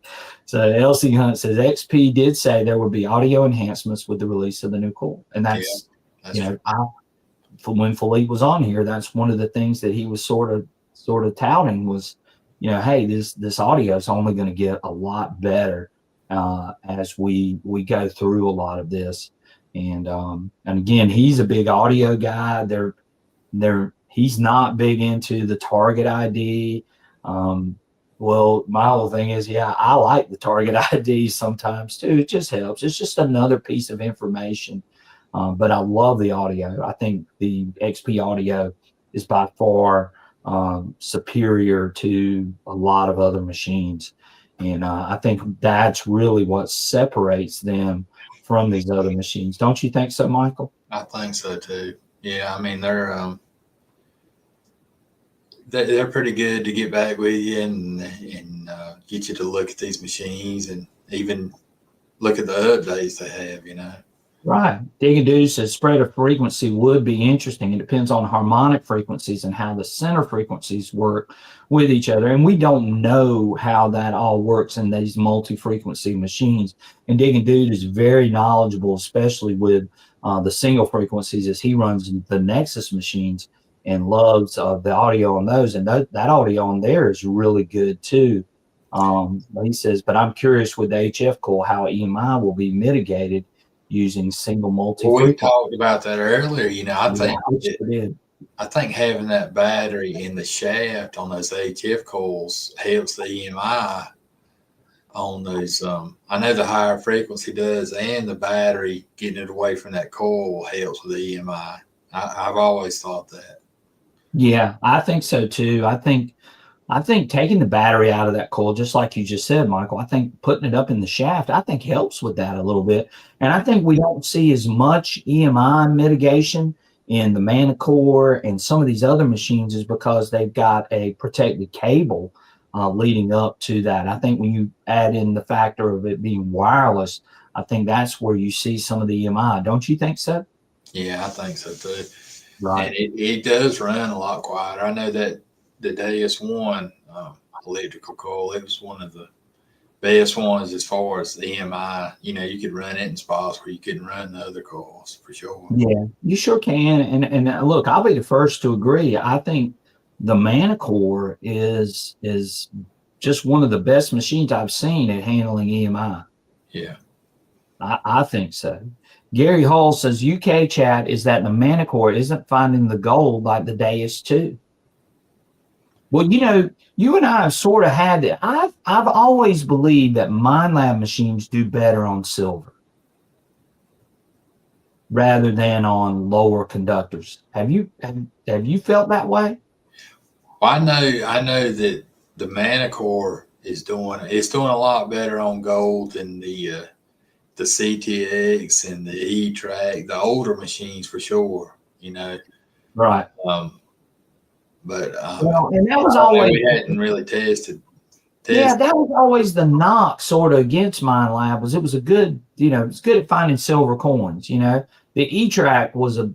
So Elsie Hunt says XP did say there would be audio enhancements with the release of the new coil, and that's when Philippe was on here, that's one of the things that he was sort of touting was, hey, this audio is only going to get a lot better as we go through a lot of this, and again, he's a big audio guy. He's not big into the target ID. Well, my whole thing is, I like the target ID sometimes too. It just helps. It's just another piece of information. But I love the audio. I think the XP audio is by far superior to a lot of other machines. And I think that's really what separates them from these other machines. Don't you think so, Michael? I think so too. Yeah, I mean they're pretty good to get back with you and get you to look at these machines and even look at the updates they have. Right. Digging Dude says spread of frequency would be interesting. It depends on harmonic frequencies and how the center frequencies work with each other. And we don't know how that all works in these multi-frequency machines. And Digging Dude is very knowledgeable, especially with the single frequencies as he runs the Nexus machines and loves the audio on those. And that audio on there is really good too. He says, but I'm curious with the HF coil how EMI will be mitigated using single multi-frequency. Well, we talked about that earlier. I think having that battery in the shaft on those HF coils helps the EMI on those. I know the higher frequency does, and the battery getting it away from that coil helps with the EMI. I've always thought that. Yeah, I think so too. I think taking the battery out of that coil, just like you just said, Michael, I think putting it up in the shaft, I think helps with that a little bit. And I think we don't see as much EMI mitigation in the Manicore and some of these other machines is because they've got a protected cable leading up to that. I think when you add in the factor of it being wireless, I think that's where you see some of the EMI. Don't you think so? Yeah, I think so too. Right. And it does run a lot quieter. I know that the Deus One electrical coil, it was one of the best ones as far as the EMI. You know, you could run it in spots where you couldn't run the other coils for sure. Yeah, you sure can. And look, I'll be the first to agree. I think the Manicore is just one of the best machines I've seen at handling EMI. Yeah. I think so. Gary Hull says UK chat is that the Manicore isn't finding the gold like the Deus 2. Well, you know, you and I have sort of had it. I've always believed that MindLab machines do better on silver rather than on lower conductors. Have you felt that way? Well, I know that the Manicore is doing a lot better on gold than the CTX and the E-Track, the older machines for sure. You know, Right. But well, and that was always we hadn't really tested. Yeah, that was always the knock sort of against MindLab was it was a good, it's good at finding silver coins. You know, the E-Track was a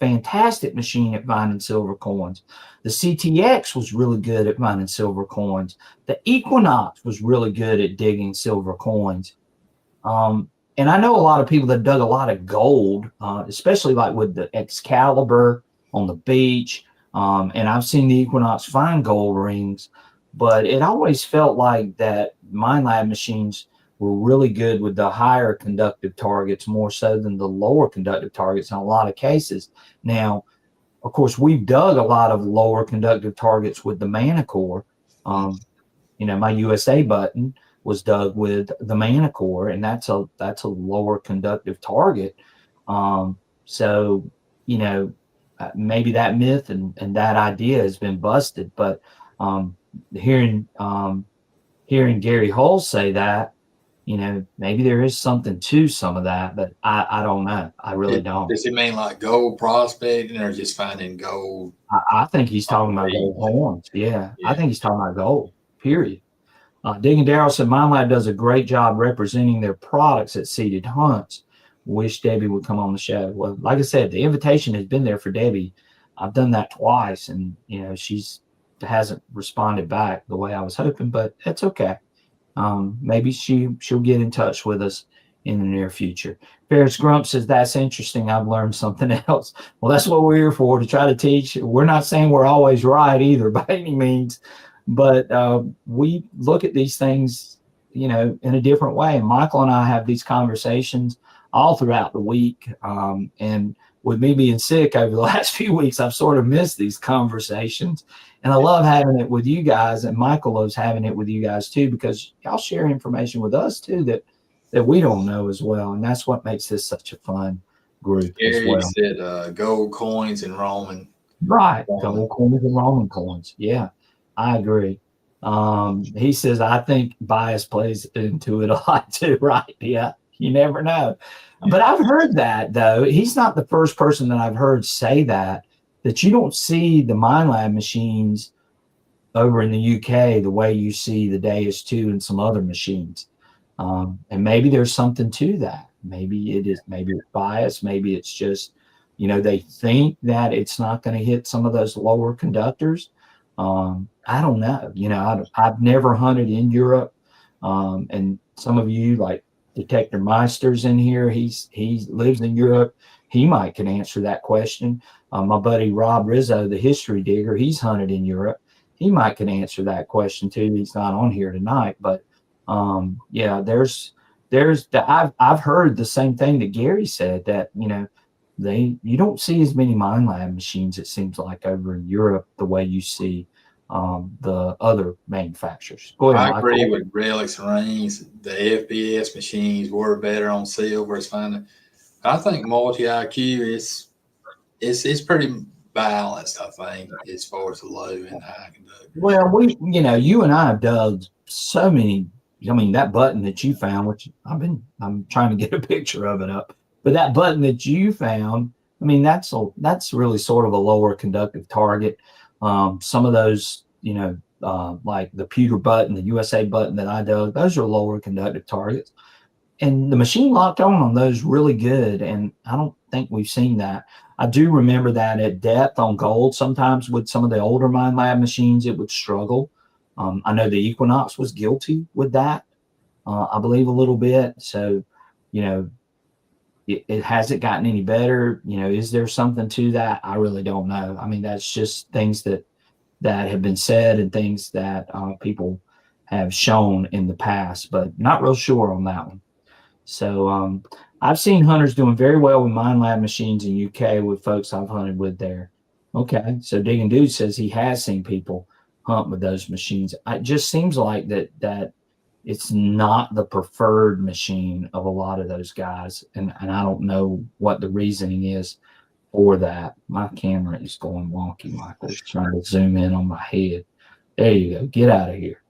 fantastic machine at finding silver coins. The CTX was really good at finding silver coins. The Equinox was really good at digging silver coins. And I know a lot of people that dug a lot of gold, especially like with the Excalibur on the beach. And I've seen the Equinox find gold rings, but it always felt like that MindLab machines were really good with the higher conductive targets more so than the lower conductive targets in a lot of cases. Now, of course, we've dug a lot of lower conductive targets with the Manicore. My USA button was dug with the Manicore, and that's a lower conductive target. So, maybe that myth and that idea has been busted. But hearing Gary Hull say that, maybe there is something to some of that, but I don't know. I really don't. Does it mean like gold prospecting or just finding gold? I think he's talking about gold horns. Yeah, I think he's talking about gold, period. Digging Darrell said, MindLab does a great job representing their products at seated hunts. Wish Debbie would come on the show. Well, like I said, the invitation has been there for Debbie. I've done that twice, and she's hasn't responded back the way I was hoping, but that's okay. Maybe she'll get in touch with us in the near future. Ferris Grump says, that's interesting. I've learned something else. Well, that's what we're here for, to try to teach. We're not saying we're always right either by any means, but we look at these things, in a different way. And Michael and I have these conversations all throughout the week. And with me being sick over the last few weeks, I've sort of missed these conversations. And I love having it with you guys, and Michael loves having it with you guys too, because y'all share information with us too that we don't know as well. And that's what makes this such a fun group as well. Said gold coins and Roman. Right, gold coins and Roman coins. Yeah, I agree. He says, I think bias plays into it a lot too, right? Yeah, you never know. But I've heard that, though. He's not the first person that I've heard say that you don't see the MindLab machines over in the UK the way you see the Deus 2 and some other machines. And maybe there's something to that. Maybe it's bias. Maybe it's just, they think that it's not going to hit some of those lower conductors. I don't know. I've never hunted in Europe. And some of you, like Detector Meister's in here, he lives in Europe. He might can answer that question. My buddy Rob Rizzo, the history digger, he's hunted in Europe. He might can answer that question too. He's not on here tonight, but I've heard the same thing that Gary said, that you don't see as many MindLab machines, it seems like, over in Europe the way you see the other manufacturers. Go ahead, I agree with Relics and Rings. The FBS machines were better on silver. It's fine. I think multi IQ it's pretty balanced, I think, as far as the low and high conductor. Well, you and I have dug so many. I mean, that button that you found, which I'm trying to get a picture of it up, but that button that you found, I mean, that's really sort of a lower conductive target. Some of those, like the pewter button, the USA button that I dug, those are lower conductive targets. And the machine locked on those really good. And I don't think we've seen that. I do remember that at depth on gold, sometimes with some of the older MindLab machines, it would struggle. I know the Equinox was guilty with that. I believe a little bit. So, you know, it hasn't gotten any better. You know, is there something to that? I really don't know. I mean, that's just things that have been said and things that people have shown in the past, but not real sure on that one. So I've seen hunters doing very well with Mind Lab machines in UK with folks I've hunted with there. Okay, so Digging Dude says he has seen people hunt with those machines. It just seems like that it's not the preferred machine of a lot of those guys, and I don't know what the reasoning is for that. My camera is going wonky, Michael. It's trying to zoom in on my head. There you go. Get out of here.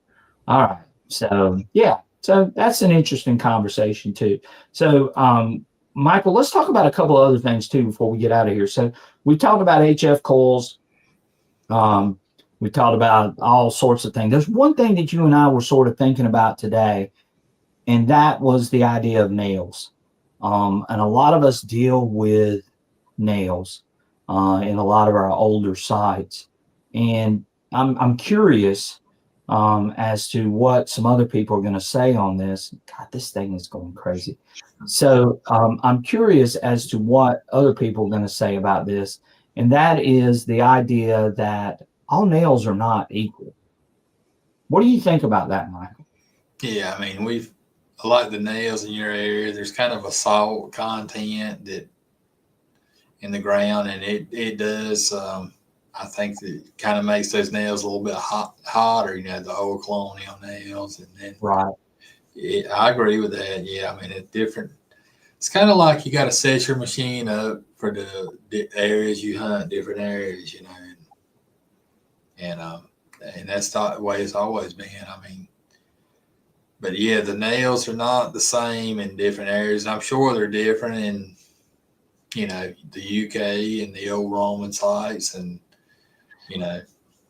All right. So yeah. So that's an interesting conversation too. So Michael, let's talk about a couple of other things too before we get out of here. So we talked about HF coils. Um, we talked about all sorts of things. There's one thing that you and I were sort of thinking about today, and that was the idea of nails. And a lot of us deal with nails in a lot of our older sites. And I'm curious as to what some other people are going to say on this. God, this thing is going crazy. So I'm curious as to what other people are going to say about this. And that is the idea that all nails are not equal. What do you think about that, Michael? Yeah, I mean, I like the nails in your area. There's kind of a salt content that in the ground, and it does. I think that kind of makes those nails a little bit hotter. You know, the old colonial nails, and then right. I agree with that. Yeah, I mean, it's different. It's kind of like you got to set your machine up for the areas you hunt, different areas, you know, and that's the way it's always been. I mean, but yeah, the nails are not the same in different areas. I'm sure they're different in, you know, the UK and the old Roman sites, and you know,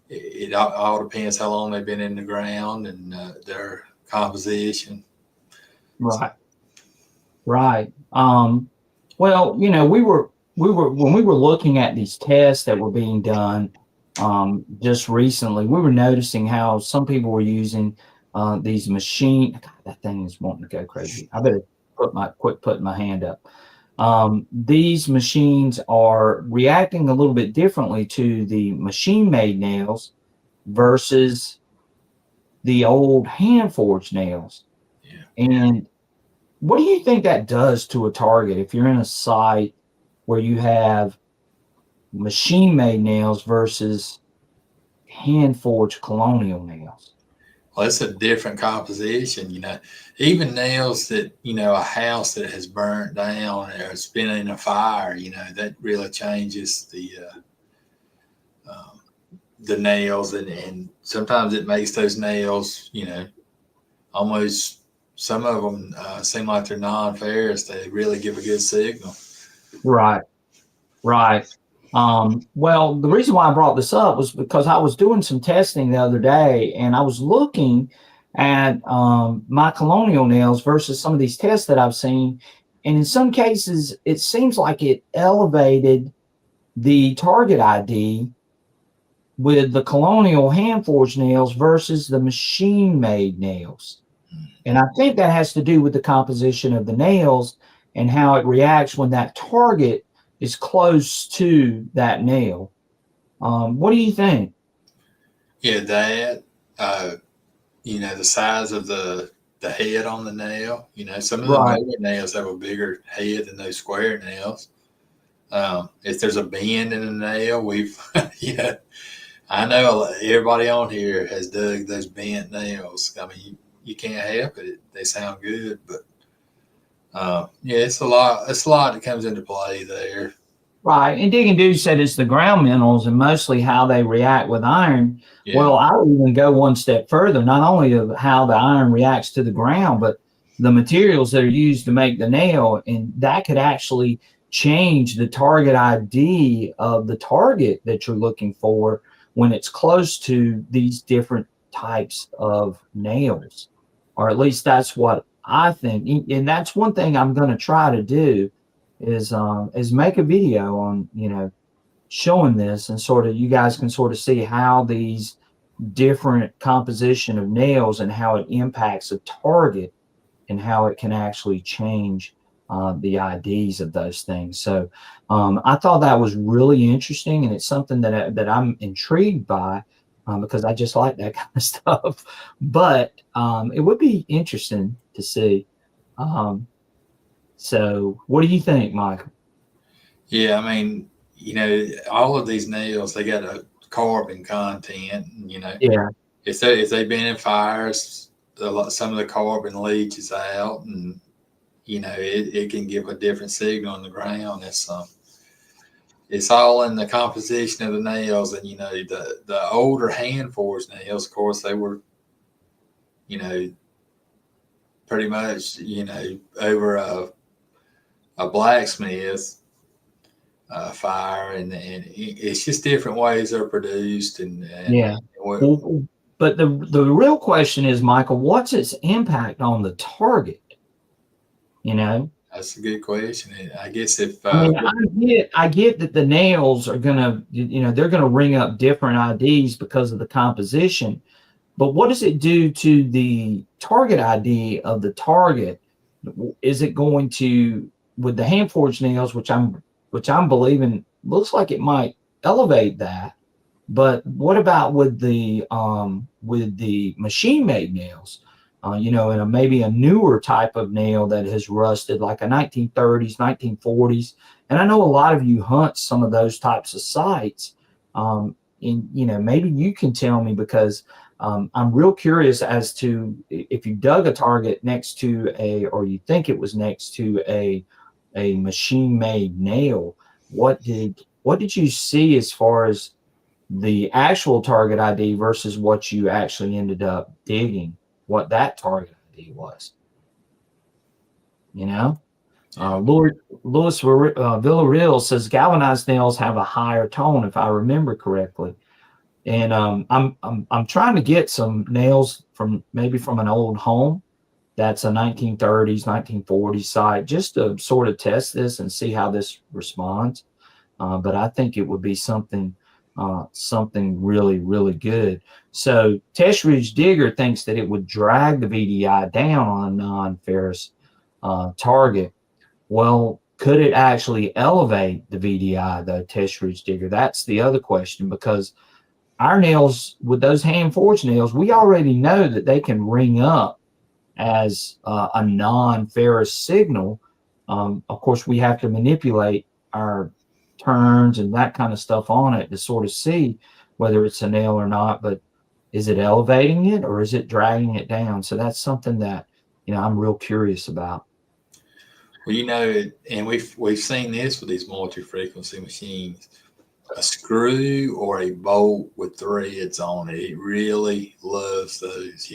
it all depends how long they've been in the ground and their composition. Right. Right. Well, you know, we were when we were looking at these tests that were being done just recently, we were noticing how some people were using these machine. God, that thing is wanting to go crazy. I better quit putting my hand up. These machines are reacting a little bit differently to the machine-made nails versus the old hand-forged nails. Yeah. And what do you think that does to a target if you're in a site where you have machine-made nails versus hand-forged colonial nails? Well, it's a different composition, you know. Even nails that, you know, a house that has burnt down or it's been in a fire, you know, that really changes the nails, and sometimes it makes those nails, you know, almost, some of them seem like they're non-ferrous. They really give a good signal. Right, right. Well, the reason why I brought this up was because I was doing some testing the other day, and I was looking at my colonial nails versus some of these tests that I've seen. And in some cases, it seems like it elevated the target ID with the colonial hand-forged nails versus the machine-made nails. And I think that has to do with the composition of the nails and how it reacts when that target is close to that nail. What do you think? Yeah, that, you know, the size of the head on the nail, you know, some of the bigger nails have a bigger head than those square nails. If there's a bend in the nail, we've, you know, I know everybody on here has dug those bent nails. I mean, you can't help it. They sound good, but yeah, it's a lot that comes into play there. Right. And Digging Dude said it's the ground minerals and mostly how they react with iron. Yeah. Well, I would even go one step further, not only of how the iron reacts to the ground, but the materials that are used to make the nail. And that could actually change the target ID of the target that you're looking for when it's close to these different types of nails. Or at least that's what I think. And that's one thing I'm going to try to do is make a video on, you know, showing this, and sort of you guys can sort of see how these different composition of nails and how it impacts a target and how it can actually change the IDs of those things. So I thought that was really interesting, and it's something that I'm intrigued by because I just like that kind of stuff. But it would be interesting to see. So what do you think, Michael? Yeah, I mean, all of these nails, they got a carbon content. Yeah. If they've been in fires, some of the carbon leaches out, and it can give a different signal on the ground. It's all in the composition of the nails, and the older hand forged nails, of course, they were pretty much over a blacksmith fire, and it's just different ways they're produced, and Yeah. But the real question is, Michael, what's its impact on the target? That's a good question. And I guess if I mean, I get that the nails are gonna, they're gonna ring up different IDs because of the composition, but what does it do to the target ID of the target? Is it going to, with the hand forged nails, which I'm believing looks like it might elevate that, but what about with the machine made nails? And maybe a newer type of nail that has rusted, like a 1930s, 1940s. And I know a lot of you hunt some of those types of sites. And maybe you can tell me, because I'm real curious as to if you dug a target next to or you think it was next to a machine made nail, what did you see as far as the actual target ID versus what you actually ended up digging, what that target ID was? Louis Villarreal says galvanized nails have a higher tone, if I remember correctly. And I'm trying to get some nails from an old home that's a 1930s, 1940s site, just to sort of test this and see how this responds. But I think it would be something really, really good. So Test Ridge Digger thinks that it would drag the VDI down on a non-ferrous target. Well, could it actually elevate the VDI, though, Test Ridge Digger? That's the other question, because our nails, with those hand forged nails, we already know that they can ring up as a non-ferrous signal. Of course, we have to manipulate our turns and that kind of stuff on it to sort of see whether it's a nail or not. But is it elevating it or is it dragging it down? So that's something that I'm real curious about. Well, and we've seen this with these multi-frequency machines. A screw or a bolt with threads on it, it really loves those.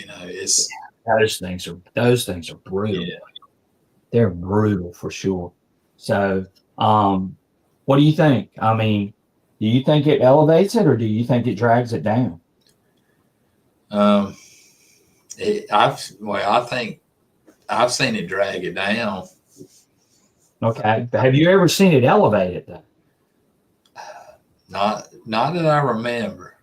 Those things are brutal. Yeah. They're brutal for sure. So what do you think? I mean, do you think it elevates it or do you think it drags it down? I think I've seen it drag it down. Okay. Have you ever seen it elevate it though? Not that I remember.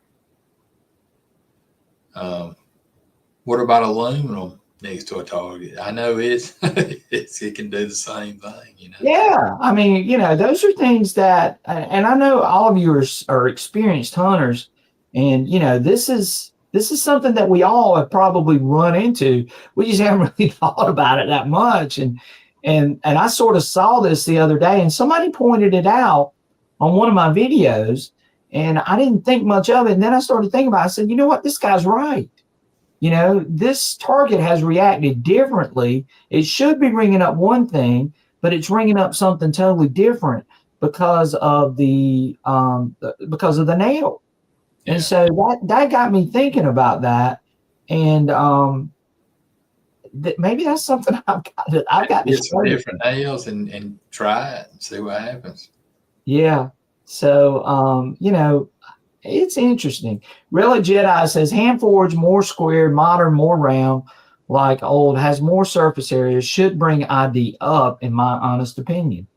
What about aluminum next to a target? I know it can do the same thing, Yeah, I mean, those are things that, and I know all of you are experienced hunters, and this is something that we all have probably run into. We just haven't really thought about it that much, and I sort of saw this the other day, and somebody pointed it out on one of my videos, and I didn't think much of it, and then I started thinking about it. I said, you know what, this guy's right. This target has reacted differently. It should be ringing up one thing, but it's ringing up something totally different because of the nail. Yeah. And so that got me thinking about that, and maybe that's something I've got to get some different nails and try it and see what happens. Yeah. So it's interesting. Relic Jedi says hand forged, more squared, modern, more round, like old, has more surface area, should bring ID up, in my honest opinion.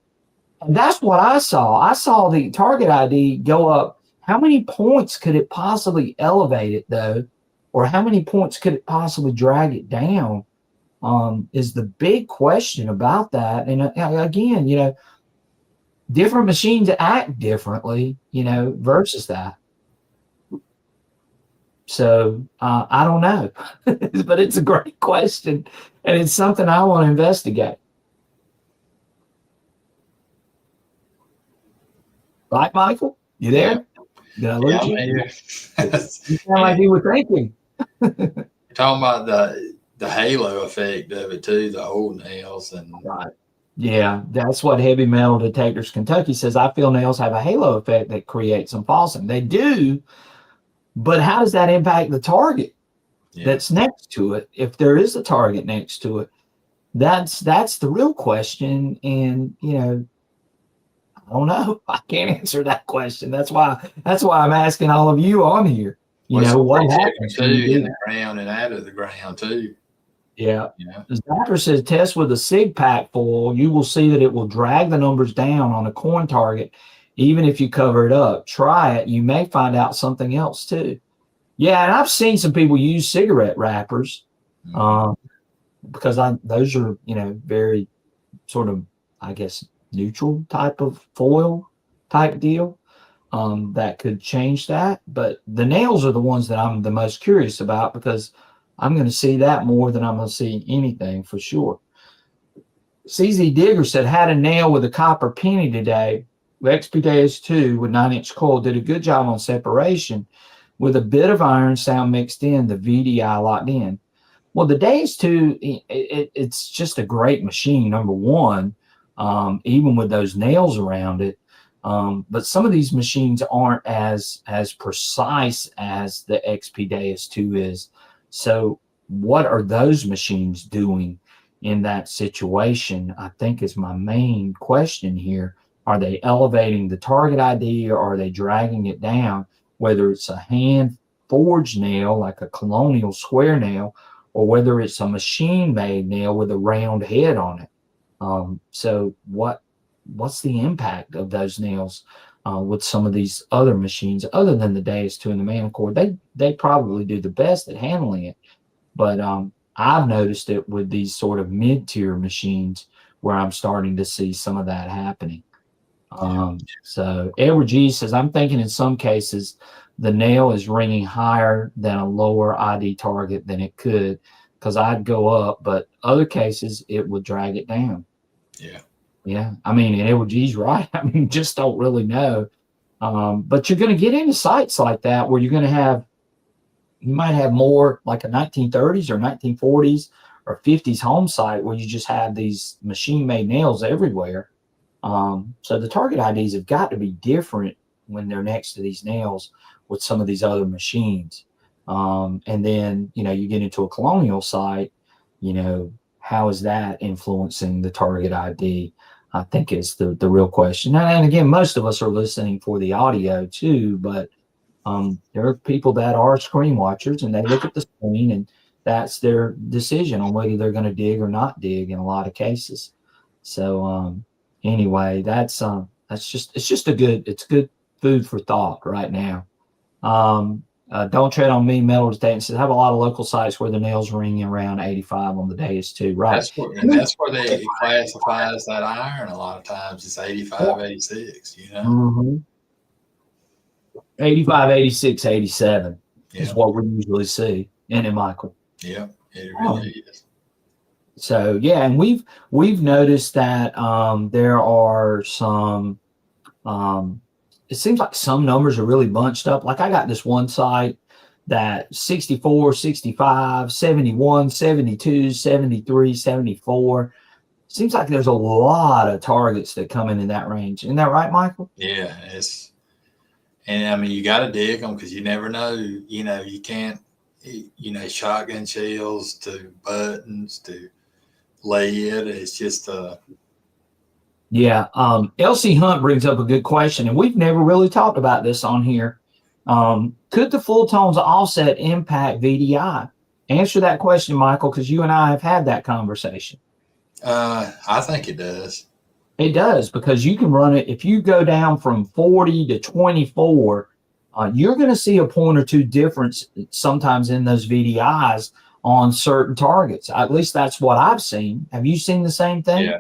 And that's what I saw. I saw the target ID go up. How many points could it possibly elevate it though? Or how many points could it possibly drag it down? is the big question about that. And again, you know, different machines act differently, you know, versus that. So I don't know, but it's a great question, and it's something I want to investigate. Right, Michael? You there? Did I lose you? Here. You sound like you were thinking. You're talking about the halo effect of it too, the old nails and right. Yeah, that's what Heavy Metal Detectors Kentucky says. I feel nails have a halo effect that creates some falsing. They do, but how does that impact the target that's next to it? If there is a target next to it, that's the real question. And you know, I don't know. I can't answer that question. That's why I'm asking all of you on here. You know, what happens when you in do the ground and out of the ground too. Yeah. Zapper says test with a SIG pack foil. You will see that it will drag the numbers down on a coin target, even if you cover it up. Try it. You may find out something else too. Yeah, and I've seen some people use cigarette wrappers because those are, you know, very sort of, I guess, neutral type of foil type deal that could change that. But the nails are the ones that I'm the most curious about because I'm going to see that more than I'm going to see anything for sure. CZ Digger said, had a nail with a copper penny today. XP 2 with 9-inch coil did a good job on separation with a bit of iron sound mixed in, the VDI locked in. Well, the Deus 2, it's just a great machine, number one, even with those nails around it. But some of these machines aren't as precise as the XP Deus 2 is. So what are those machines doing in that situation, I think is my main question here. Are they elevating the target ID or are they dragging it down, whether it's a hand forged nail like a colonial square nail or whether it's a machine made nail with a round head on it? So what's the impact of those nails with some of these other machines other than the Deus 2 and the Manicord? They probably do the best at handling it, but I've noticed it with these sort of mid-tier machines where I'm starting to see some of that happening. So Edward G says, I'm thinking in some cases the nail is ringing higher than a lower ID target than it could because I'd go up, but other cases it would drag it down. Yeah. I mean, and Edward G's right. I mean, just don't really know. But you're going to get into sites like that where you might have more like a 1930s or 1940s or 50s home site where you just have these machine-made nails everywhere. So the target IDs have got to be different when they're next to these nails with some of these other machines. And then, you know, you get into a colonial site, you know, how is that influencing the target ID? I think is the real question. And again, most of us are listening for the audio too, but there are people that are screen watchers and they look at the screen and that's their decision on whether they're going to dig or not dig in a lot of cases. So anyway, it's good food for thought right now. Don't tread on me. Metal Detecting says have a lot of local sites where the nails ring around 85 on the Deus 2. Right. That's where they classify as that iron. A lot of times it's 85, 86. You know. 85, 86, 87 is what we usually see. Isn't it, Michael? Yeah, it really is. So yeah, and we've noticed that there are some it seems like some numbers are really bunched up. Like I got this one site that 64, 65, 71, 72, 73, 74. Seems like there's a lot of targets that come in that range. Isn't that right, Michael? Yeah, and I mean, you got to dig them because you never know. You know, you can't, you know, shotgun shells to buttons to lead. It's just Yeah. LC Hunt brings up a good question, and we've never really talked about this on here. Could the full tones offset impact VDI? Answer that question, Michael, because you and I have had that conversation. I think it does. It does, because you can run it. If you go down from 40 to 24, you're going to see a point or two difference sometimes in those VDIs on certain targets. At least that's what I've seen. Have you seen the same thing? Yeah.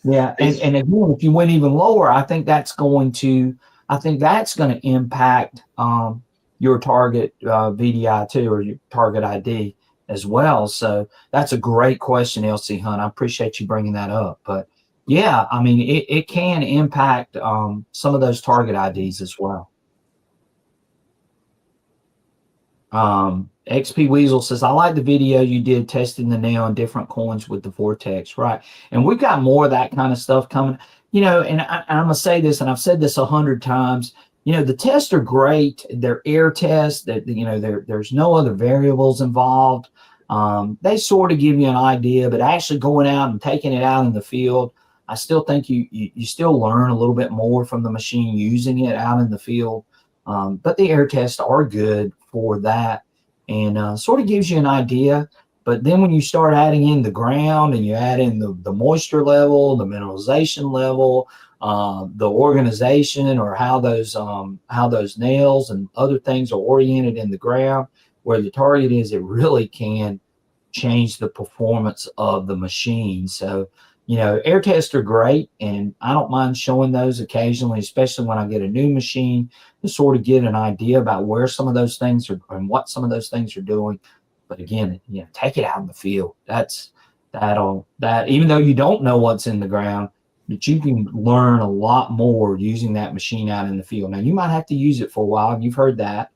Yeah. And again, if you went even lower, I think that's going to impact your target VDI too, or your target ID as well. So that's a great question, LC Hunt. I appreciate you bringing that up. But yeah, I mean, it can impact some of those target IDs as well. XP Weasel says, I like the video you did testing the nail and different coins with the Vortex, right? And we've got more of that kind of stuff coming, you know, and I'm going to say this, and I've said this 100 times, you know, the tests are great. They're air tests that, you know, there's no other variables involved. They sort of give you an idea, but actually going out and taking it out in the field, I still think you still learn a little bit more from the machine using it out in the field. But the air tests are good for that, and sort of gives you an idea. But then when you start adding in the ground and you add in the moisture level, the mineralization level, the organization, or how those nails and other things are oriented in the ground where the target is, it really can change the performance of the machine. So, you know, air tests are great, and I don't mind showing those occasionally, especially when I get a new machine, to sort of get an idea about where some of those things are and what some of those things are doing. But again, you know, take it out in the field. That even though you don't know what's in the ground, that you can learn a lot more using that machine out in the field. Now, you might have to use it for a while. You've heard that.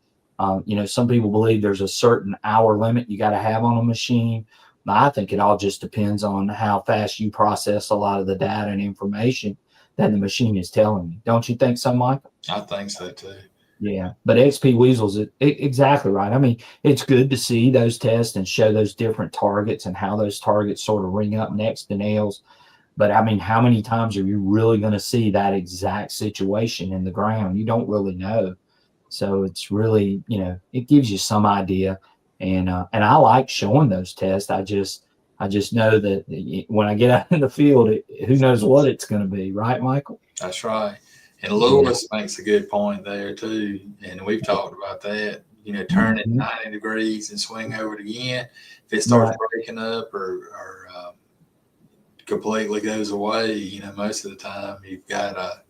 You know, some people believe there's a certain hour limit you got to have on a machine. I think it all just depends on how fast you process a lot of the data and information that the machine is telling you. Don't you think so, Michael? I think so too. Yeah, but XP Weasels, exactly right. I mean, it's good to see those tests and show those different targets and how those targets sort of ring up next to nails. But I mean, how many times are you really going to see that exact situation in the ground? You don't really know. So it's really, you know, it gives you some idea. And I like showing those tests. I just know that when I get out in the field, who knows what it's going to be, right, Michael? That's right. And Lewis makes a good point there too. And we've talked about that. You know, turn it 90 degrees and swing over it again. If it starts breaking up or completely goes away, you know, most of the time you've got a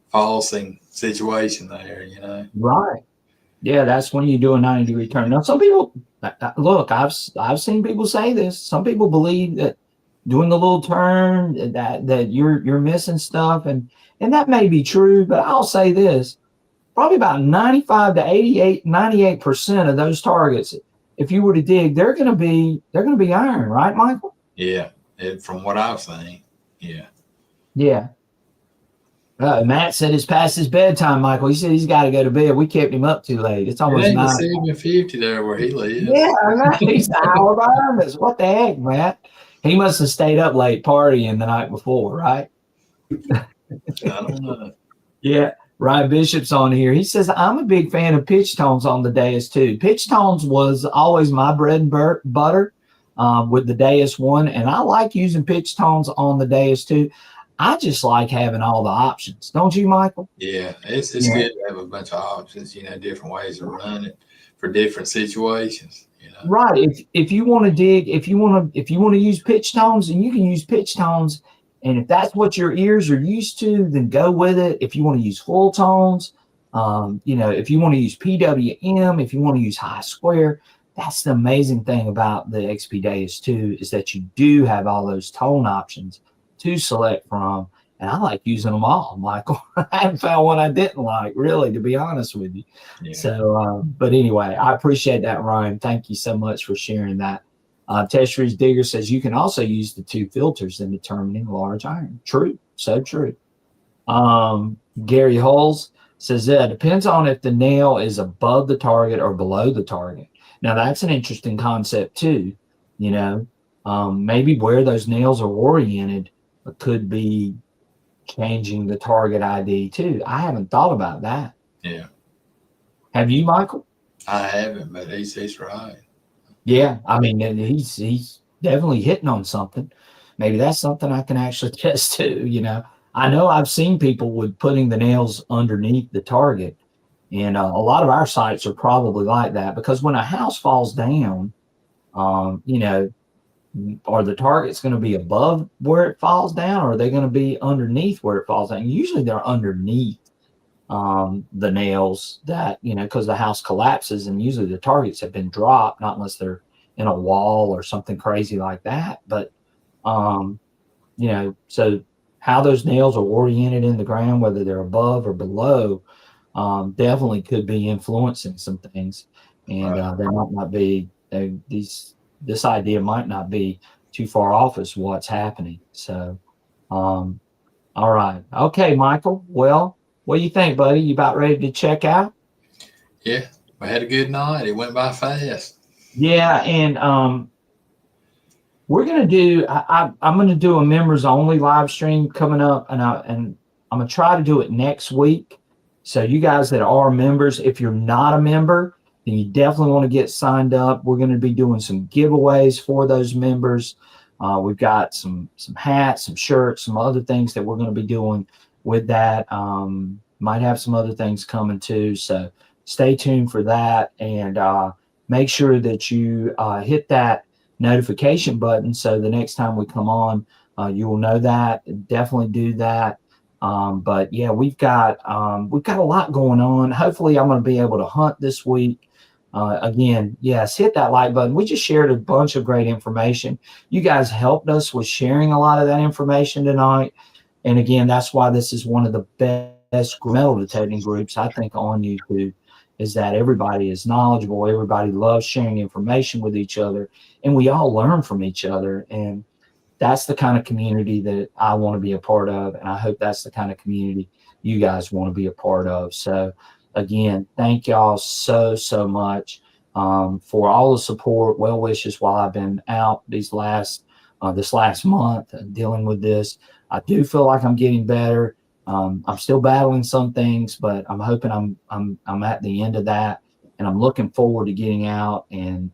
falsing situation there, you know. Right. Yeah, that's when you do a 90-degree turn. Now, some people look. I've seen people say this. Some people believe that doing the little turn that you're missing stuff, and that may be true. But I'll say this: probably about 95 to 98% of those targets, if you were to dig, they're going to be iron, right, Michael? Yeah, from what I've seen. Yeah. Yeah. Matt said it's past his bedtime, Michael. He said he's got to go to bed. We kept him up too late. It's almost 9. 7:50 there where he lives. Yeah, right. He's an hour behind us. What the heck, Matt? He must have stayed up late partying the night before, right? I don't know. Yeah. Ryan Bishop's on here. He says, I'm a big fan of pitch tones on the Deus too. Pitch tones was always my bread and butter with the Deus 1, and I like using pitch tones on the Deus 2. I just like having all the options. Don't you, Michael? Yeah, it's good to have a bunch of options, you know, different ways to run it for different situations, you know. Right. If you want to dig, if you want to use pitch tones, and you can use pitch tones, and if that's what your ears are used to, then go with it. If you want to use full tones, you know, if you want to use PWM, if you want to use high square, that's the amazing thing about the XP Deus 2 is that you do have all those tone options to select from, and I like using them all, Michael. I haven't found one I didn't like, really, to be honest with you. Yeah. So, but anyway, I appreciate that, Ryan. Thank you so much for sharing that. Testrees Digger says you can also use the 2 filters in determining large iron. True, so true. Gary Hulls says it depends on if the nail is above the target or below the target. Now, that's an interesting concept too. You know, maybe where those nails are oriented could be changing the target ID too. I haven't thought about that. Yeah. Have you, Michael? I haven't, but he's right. Yeah, I mean, he's definitely hitting on something. Maybe that's something I can actually test too. You know, I know I've seen people with putting the nails underneath the target, and a lot of our sites are probably like that because when a house falls down, You know, are the targets going to be above where it falls down, or are they going to be underneath where it falls down? Usually they're underneath the nails that, you know, because the house collapses and usually the targets have been dropped, not unless they're in a wall or something crazy like that. But, you know, so how those nails are oriented in the ground, whether they're above or below, definitely could be influencing some things. And Right. there might not be this idea might not be too far off as what's happening. So, um, all right. Okay, Michael. Well, what do you think, buddy? You about ready to check out? Yeah, we had a good night. It went by fast. Yeah, and we're gonna do. I'm gonna do a members only live stream coming up, and I'm gonna try to do it next week. So you guys that are members, if you're not a member, then you definitely want to get signed up. We're going to be doing some giveaways for those members. We've got some hats, some shirts, some other things that we're going to be doing with that. Might have some other things coming too. So stay tuned for that, and make sure that you hit that notification button so the next time we come on, you will know that. Definitely do that. But yeah, we've got a lot going on. Hopefully, I'm going to be able to hunt this week. Again, yes, hit that like button. We just shared a bunch of great information. You guys helped us with sharing a lot of that information tonight. And again, that's why this is one of the best metal detecting groups I think on YouTube, is that everybody is knowledgeable. Everybody loves sharing information with each other, and we all learn from each other. And that's the kind of community that I want to be a part of. And I hope that's the kind of community you guys want to be a part of. So again, thank y'all so much for all the support, well wishes while I've been out this last month dealing with this. I do feel like I'm getting better. I'm still battling some things, but I'm hoping I'm at the end of that, and I'm looking forward to getting out and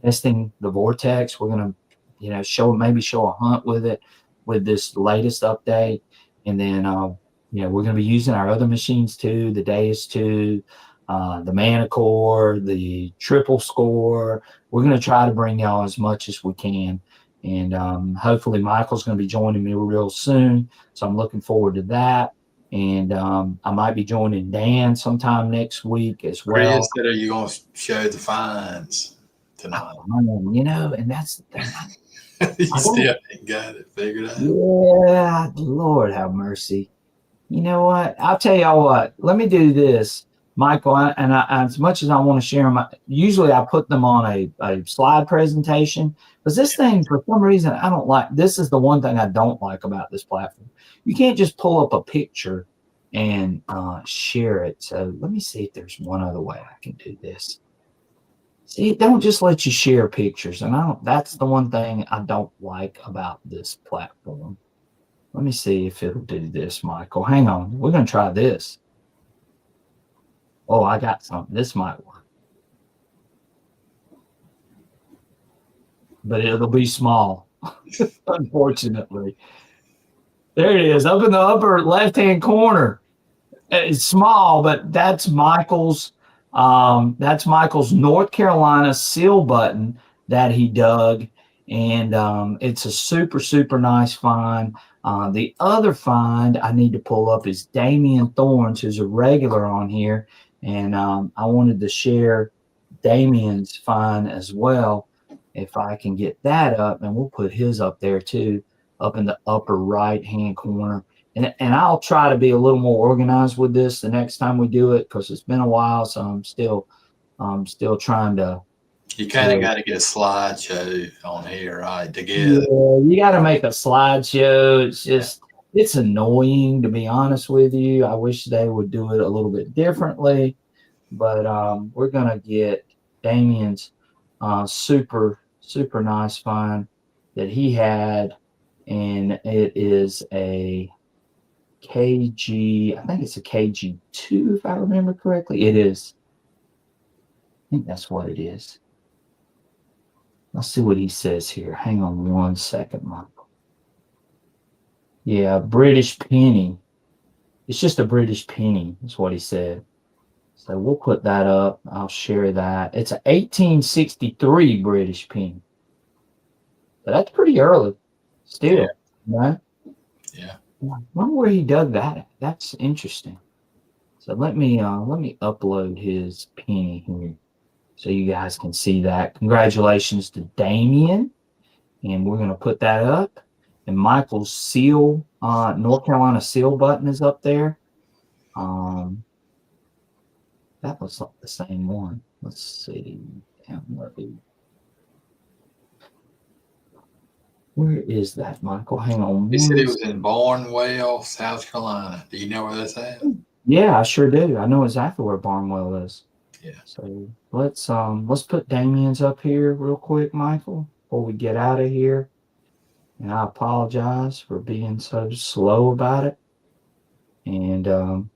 testing the Vortex. We're gonna, you know, show a hunt with it with this latest update, and then you know, we're gonna be using our other machines too, the Deus 2, the Manicore, the Triple Score. We're gonna try to bring y'all as much as we can, and hopefully Michael's gonna be joining me real soon. So I'm looking forward to that. And I might be joining Dan sometime next week as well. Chris said, "Are you going to show the finds tonight?" You know, and that's the thing. You I don't. still ain't got it figured out. Yeah, Lord have mercy. You know what? I'll tell y'all what. Let me do this, Michael. As much as I want to share them, usually I put them on a slide presentation, because this thing, for some reason, I don't like. This is the one thing I don't like about this platform. You can't just pull up a picture and share it. So let me see if there's one other way I can do this. See, it don't just let you share pictures, and that's the one thing I don't like about this platform. Let me see if it'll do this, Michael. Hang on. We're going to try this. Oh, I got something. This might work. But it'll be small, unfortunately. There it is, up in the upper left-hand corner. It's small, but that's Michael's North Carolina seal button that he dug, and it's a super nice find. The other find I need to pull up is Damian Thorns, who's a regular on here, and I wanted to share Damian's find as well. If I can get that up, and we'll put his up there too, up in the upper right hand corner. And I'll try to be a little more organized with this the next time we do it, because it's been a while, so I'm still trying to. You kind of got to get a slideshow on here, right? Together. Yeah, you got to make a slideshow. It's just it's annoying, to be honest with you. I wish they would do it a little bit differently, but we're gonna get Damien's super nice find that he had, and it is a KG. I think it's a KG2, if I remember correctly. It is. I think that's what it is. Let's see what he says here. Hang on one second, Michael. Yeah, British penny. It's just a British penny, is what he said. So we'll put that up. I'll share that. It's an 1863 British penny. But that's pretty early still, right? Yeah. I wonder where he dug that at. That's interesting. So let me upload his penny here so you guys can see that. Congratulations to Damien. And we're gonna put that up. And Michael's seal, North Carolina seal button is up there. That looks like the same one. Let's see. Download. Where is that, Michael? Hang on. He said it was in Barnwell, South Carolina. Do you know where that's at? Yeah, I sure do. I know exactly where Barnwell is. Yeah. So let's put Damien's up here real quick, Michael, before we get out of here. And I apologize for being so slow about it. And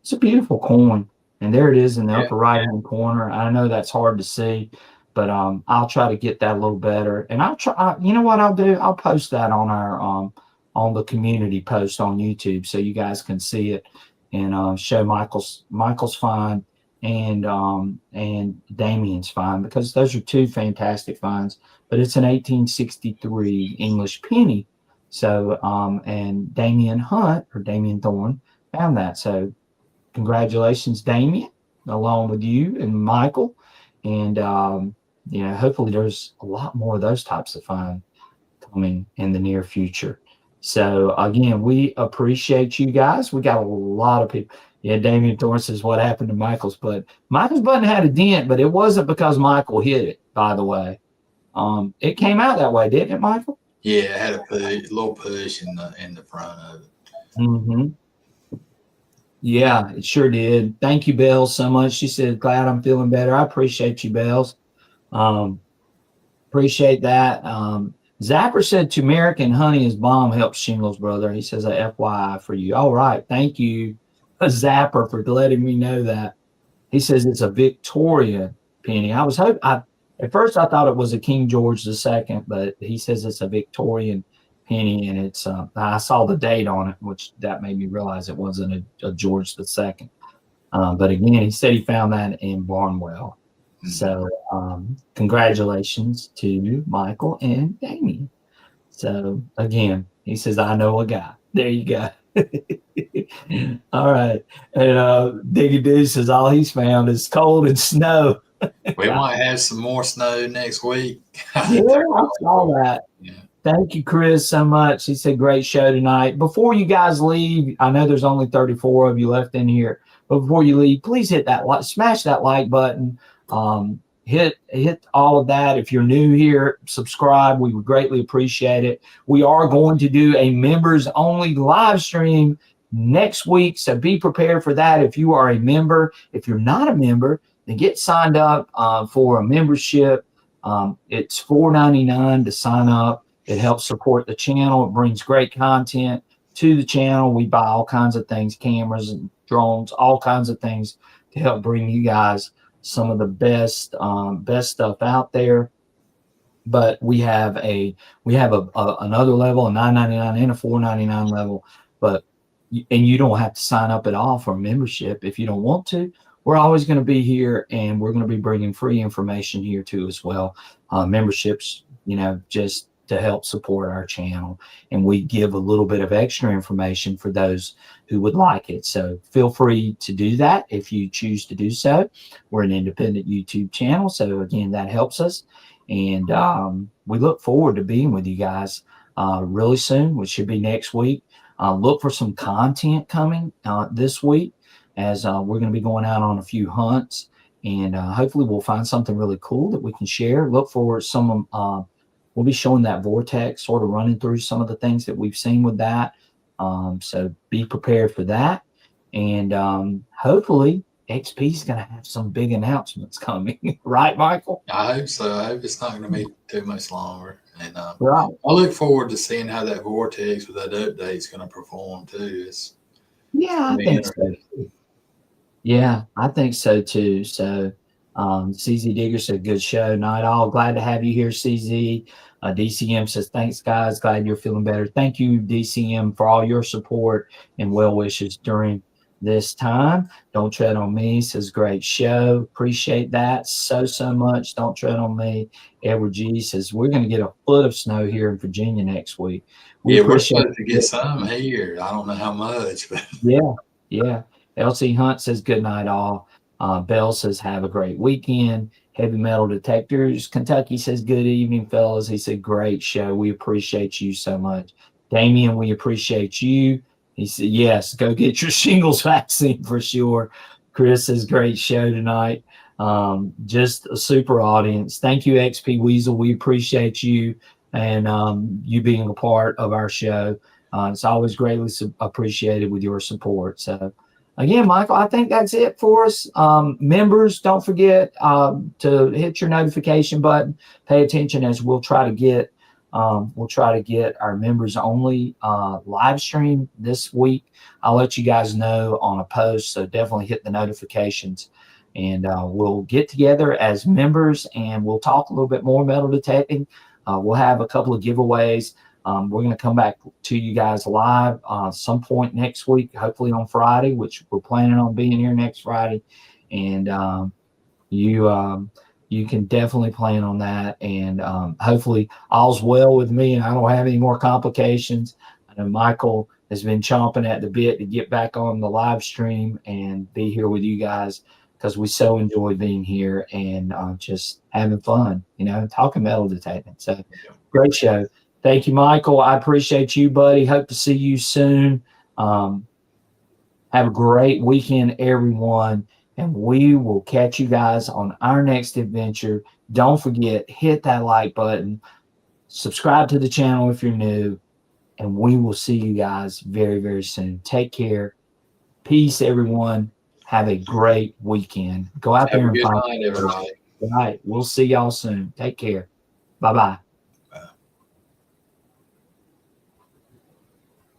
it's a beautiful coin. And there it is in the upper right-hand corner. I know that's hard to see, but I'll try to get that a little better. And I'll try. You know what I'll do? I'll post that on our on the community post on YouTube so you guys can see it and show Michael's find and Damien's find, because those are two fantastic finds. But it's an 1863 English penny. So and Damien Hunt or Damien Thorne found that. So congratulations, Damien, along with you and Michael. And hopefully there's a lot more of those types of finds coming in the near future. So again, we appreciate you guys. We got a lot of people. Yeah, Damien Thorne says, what happened to Michael's button? Michael's button had a dent, but it wasn't because Michael hit it, by the way. It came out that way, didn't it, Michael? Yeah, it had a little push in the front of it. Mm-hmm. Yeah, it sure did. Thank you, Bells, so much. She said, glad I'm feeling better. I appreciate you, Bells. Appreciate that. Zapper said turmeric and honey as bomb helps shingles, brother. He says a FYI for you. All right. Thank you, Zapper, for letting me know that. He says it's a Victoria penny. At first I thought it was a King George II, but he says it's a Victorian penny, and it's I saw the date on it, which that made me realize it wasn't a George II. But again, he said he found that in Barnwell. So congratulations to Michael and Damien. So again, he says, I know a guy. There you go. All right. And Diggy Deus says all he's found is cold and snow. We might have some more snow next week. Yeah, I saw that. Yeah. Thank you, Chris, so much. He said, great show tonight. Before you guys leave, I know there's only 34 of you left in here, but before you leave, please hit that like, smash that like button. Hit all of that. If you're new here, subscribe. We would greatly appreciate it. We are going to do a members only live stream next week, so be prepared for that if you are a member. If you're not a member, then get signed up for a membership. It's $4.99 to sign up. It helps support the channel. It brings great content to the channel. We buy all kinds of things, cameras and drones, all kinds of things to help bring you guys some of the best stuff out there. But we have another level, a $9.99 and a $4.99 level. And you don't have to sign up at all for a membership if you don't want to. We're always going to be here, and we're going to be bringing free information here too as well. Memberships, just to help support our channel, and we give a little bit of extra information for those who would like it. So feel free to do that if you choose to do so. We're an independent YouTube channel, so again, that helps us, and we look forward to being with you guys really soon, which should be next week. Look for some content coming this week, as we're going to be going out on a few hunts, and hopefully we'll find something really cool that we can share. Look for some we'll be showing that vortex, sort of running through some of the things that we've seen with that. So be prepared for that. And hopefully XP is going to have some big announcements coming. Right, Michael? I hope so. I hope it's not going to be too much longer. And right. I look forward to seeing how that vortex with that update is going to perform too. I think so. Yeah, I think so too. So CZ Digger said, good show, Night All. Glad to have you here, CZ. DCM says, thanks, guys. Glad you're feeling better. Thank you, DCM, for all your support and well wishes during this time. Don't Tread on Me says, great show. Appreciate that so much. Don't Tread on Me. Edward G says, we're going to get a foot of snow here in Virginia next week. We Yeah, we're appreciate supposed to get some here. I don't know how much, but Yeah. LC Hunt says, good night, all. Bell says, have a great weekend. Heavy Metal Detectors. Kentucky says, good evening, fellas. He said, great show. We appreciate you so much. Damien, we appreciate you. He said, yes, go get your shingles vaccine for sure. Chris says, great show tonight. Just a super audience. Thank you, XP Weasel. We appreciate you and you being a part of our show. It's always greatly appreciated with your support. So, again, Michael, I think that's it for us. Members, don't forget to hit your notification button. Pay attention as we'll try to get our members only live stream this week. I'll let you guys know on a post. So definitely hit the notifications, and we'll get together as members and we'll talk a little bit more metal detecting. We'll have a couple of giveaways. We're going to come back to you guys live some point next week, hopefully on Friday, which we're planning on being here next Friday. And you can definitely plan on that. And hopefully all's well with me and I don't have any more complications. I know Michael has been chomping at the bit to get back on the live stream and be here with you guys because we so enjoy being here and just having fun, talking metal detecting. So great show. Thank you, Michael. I appreciate you, buddy. Hope to see you soon. Have a great weekend, everyone. And we will catch you guys on our next adventure. Don't forget, hit that like button. Subscribe to the channel if you're new. And we will see you guys very, very soon. Take care. Peace, everyone. Have a great weekend. Go out there and have a find good night, everybody. All right. We'll see y'all soon. Take care. Bye-bye.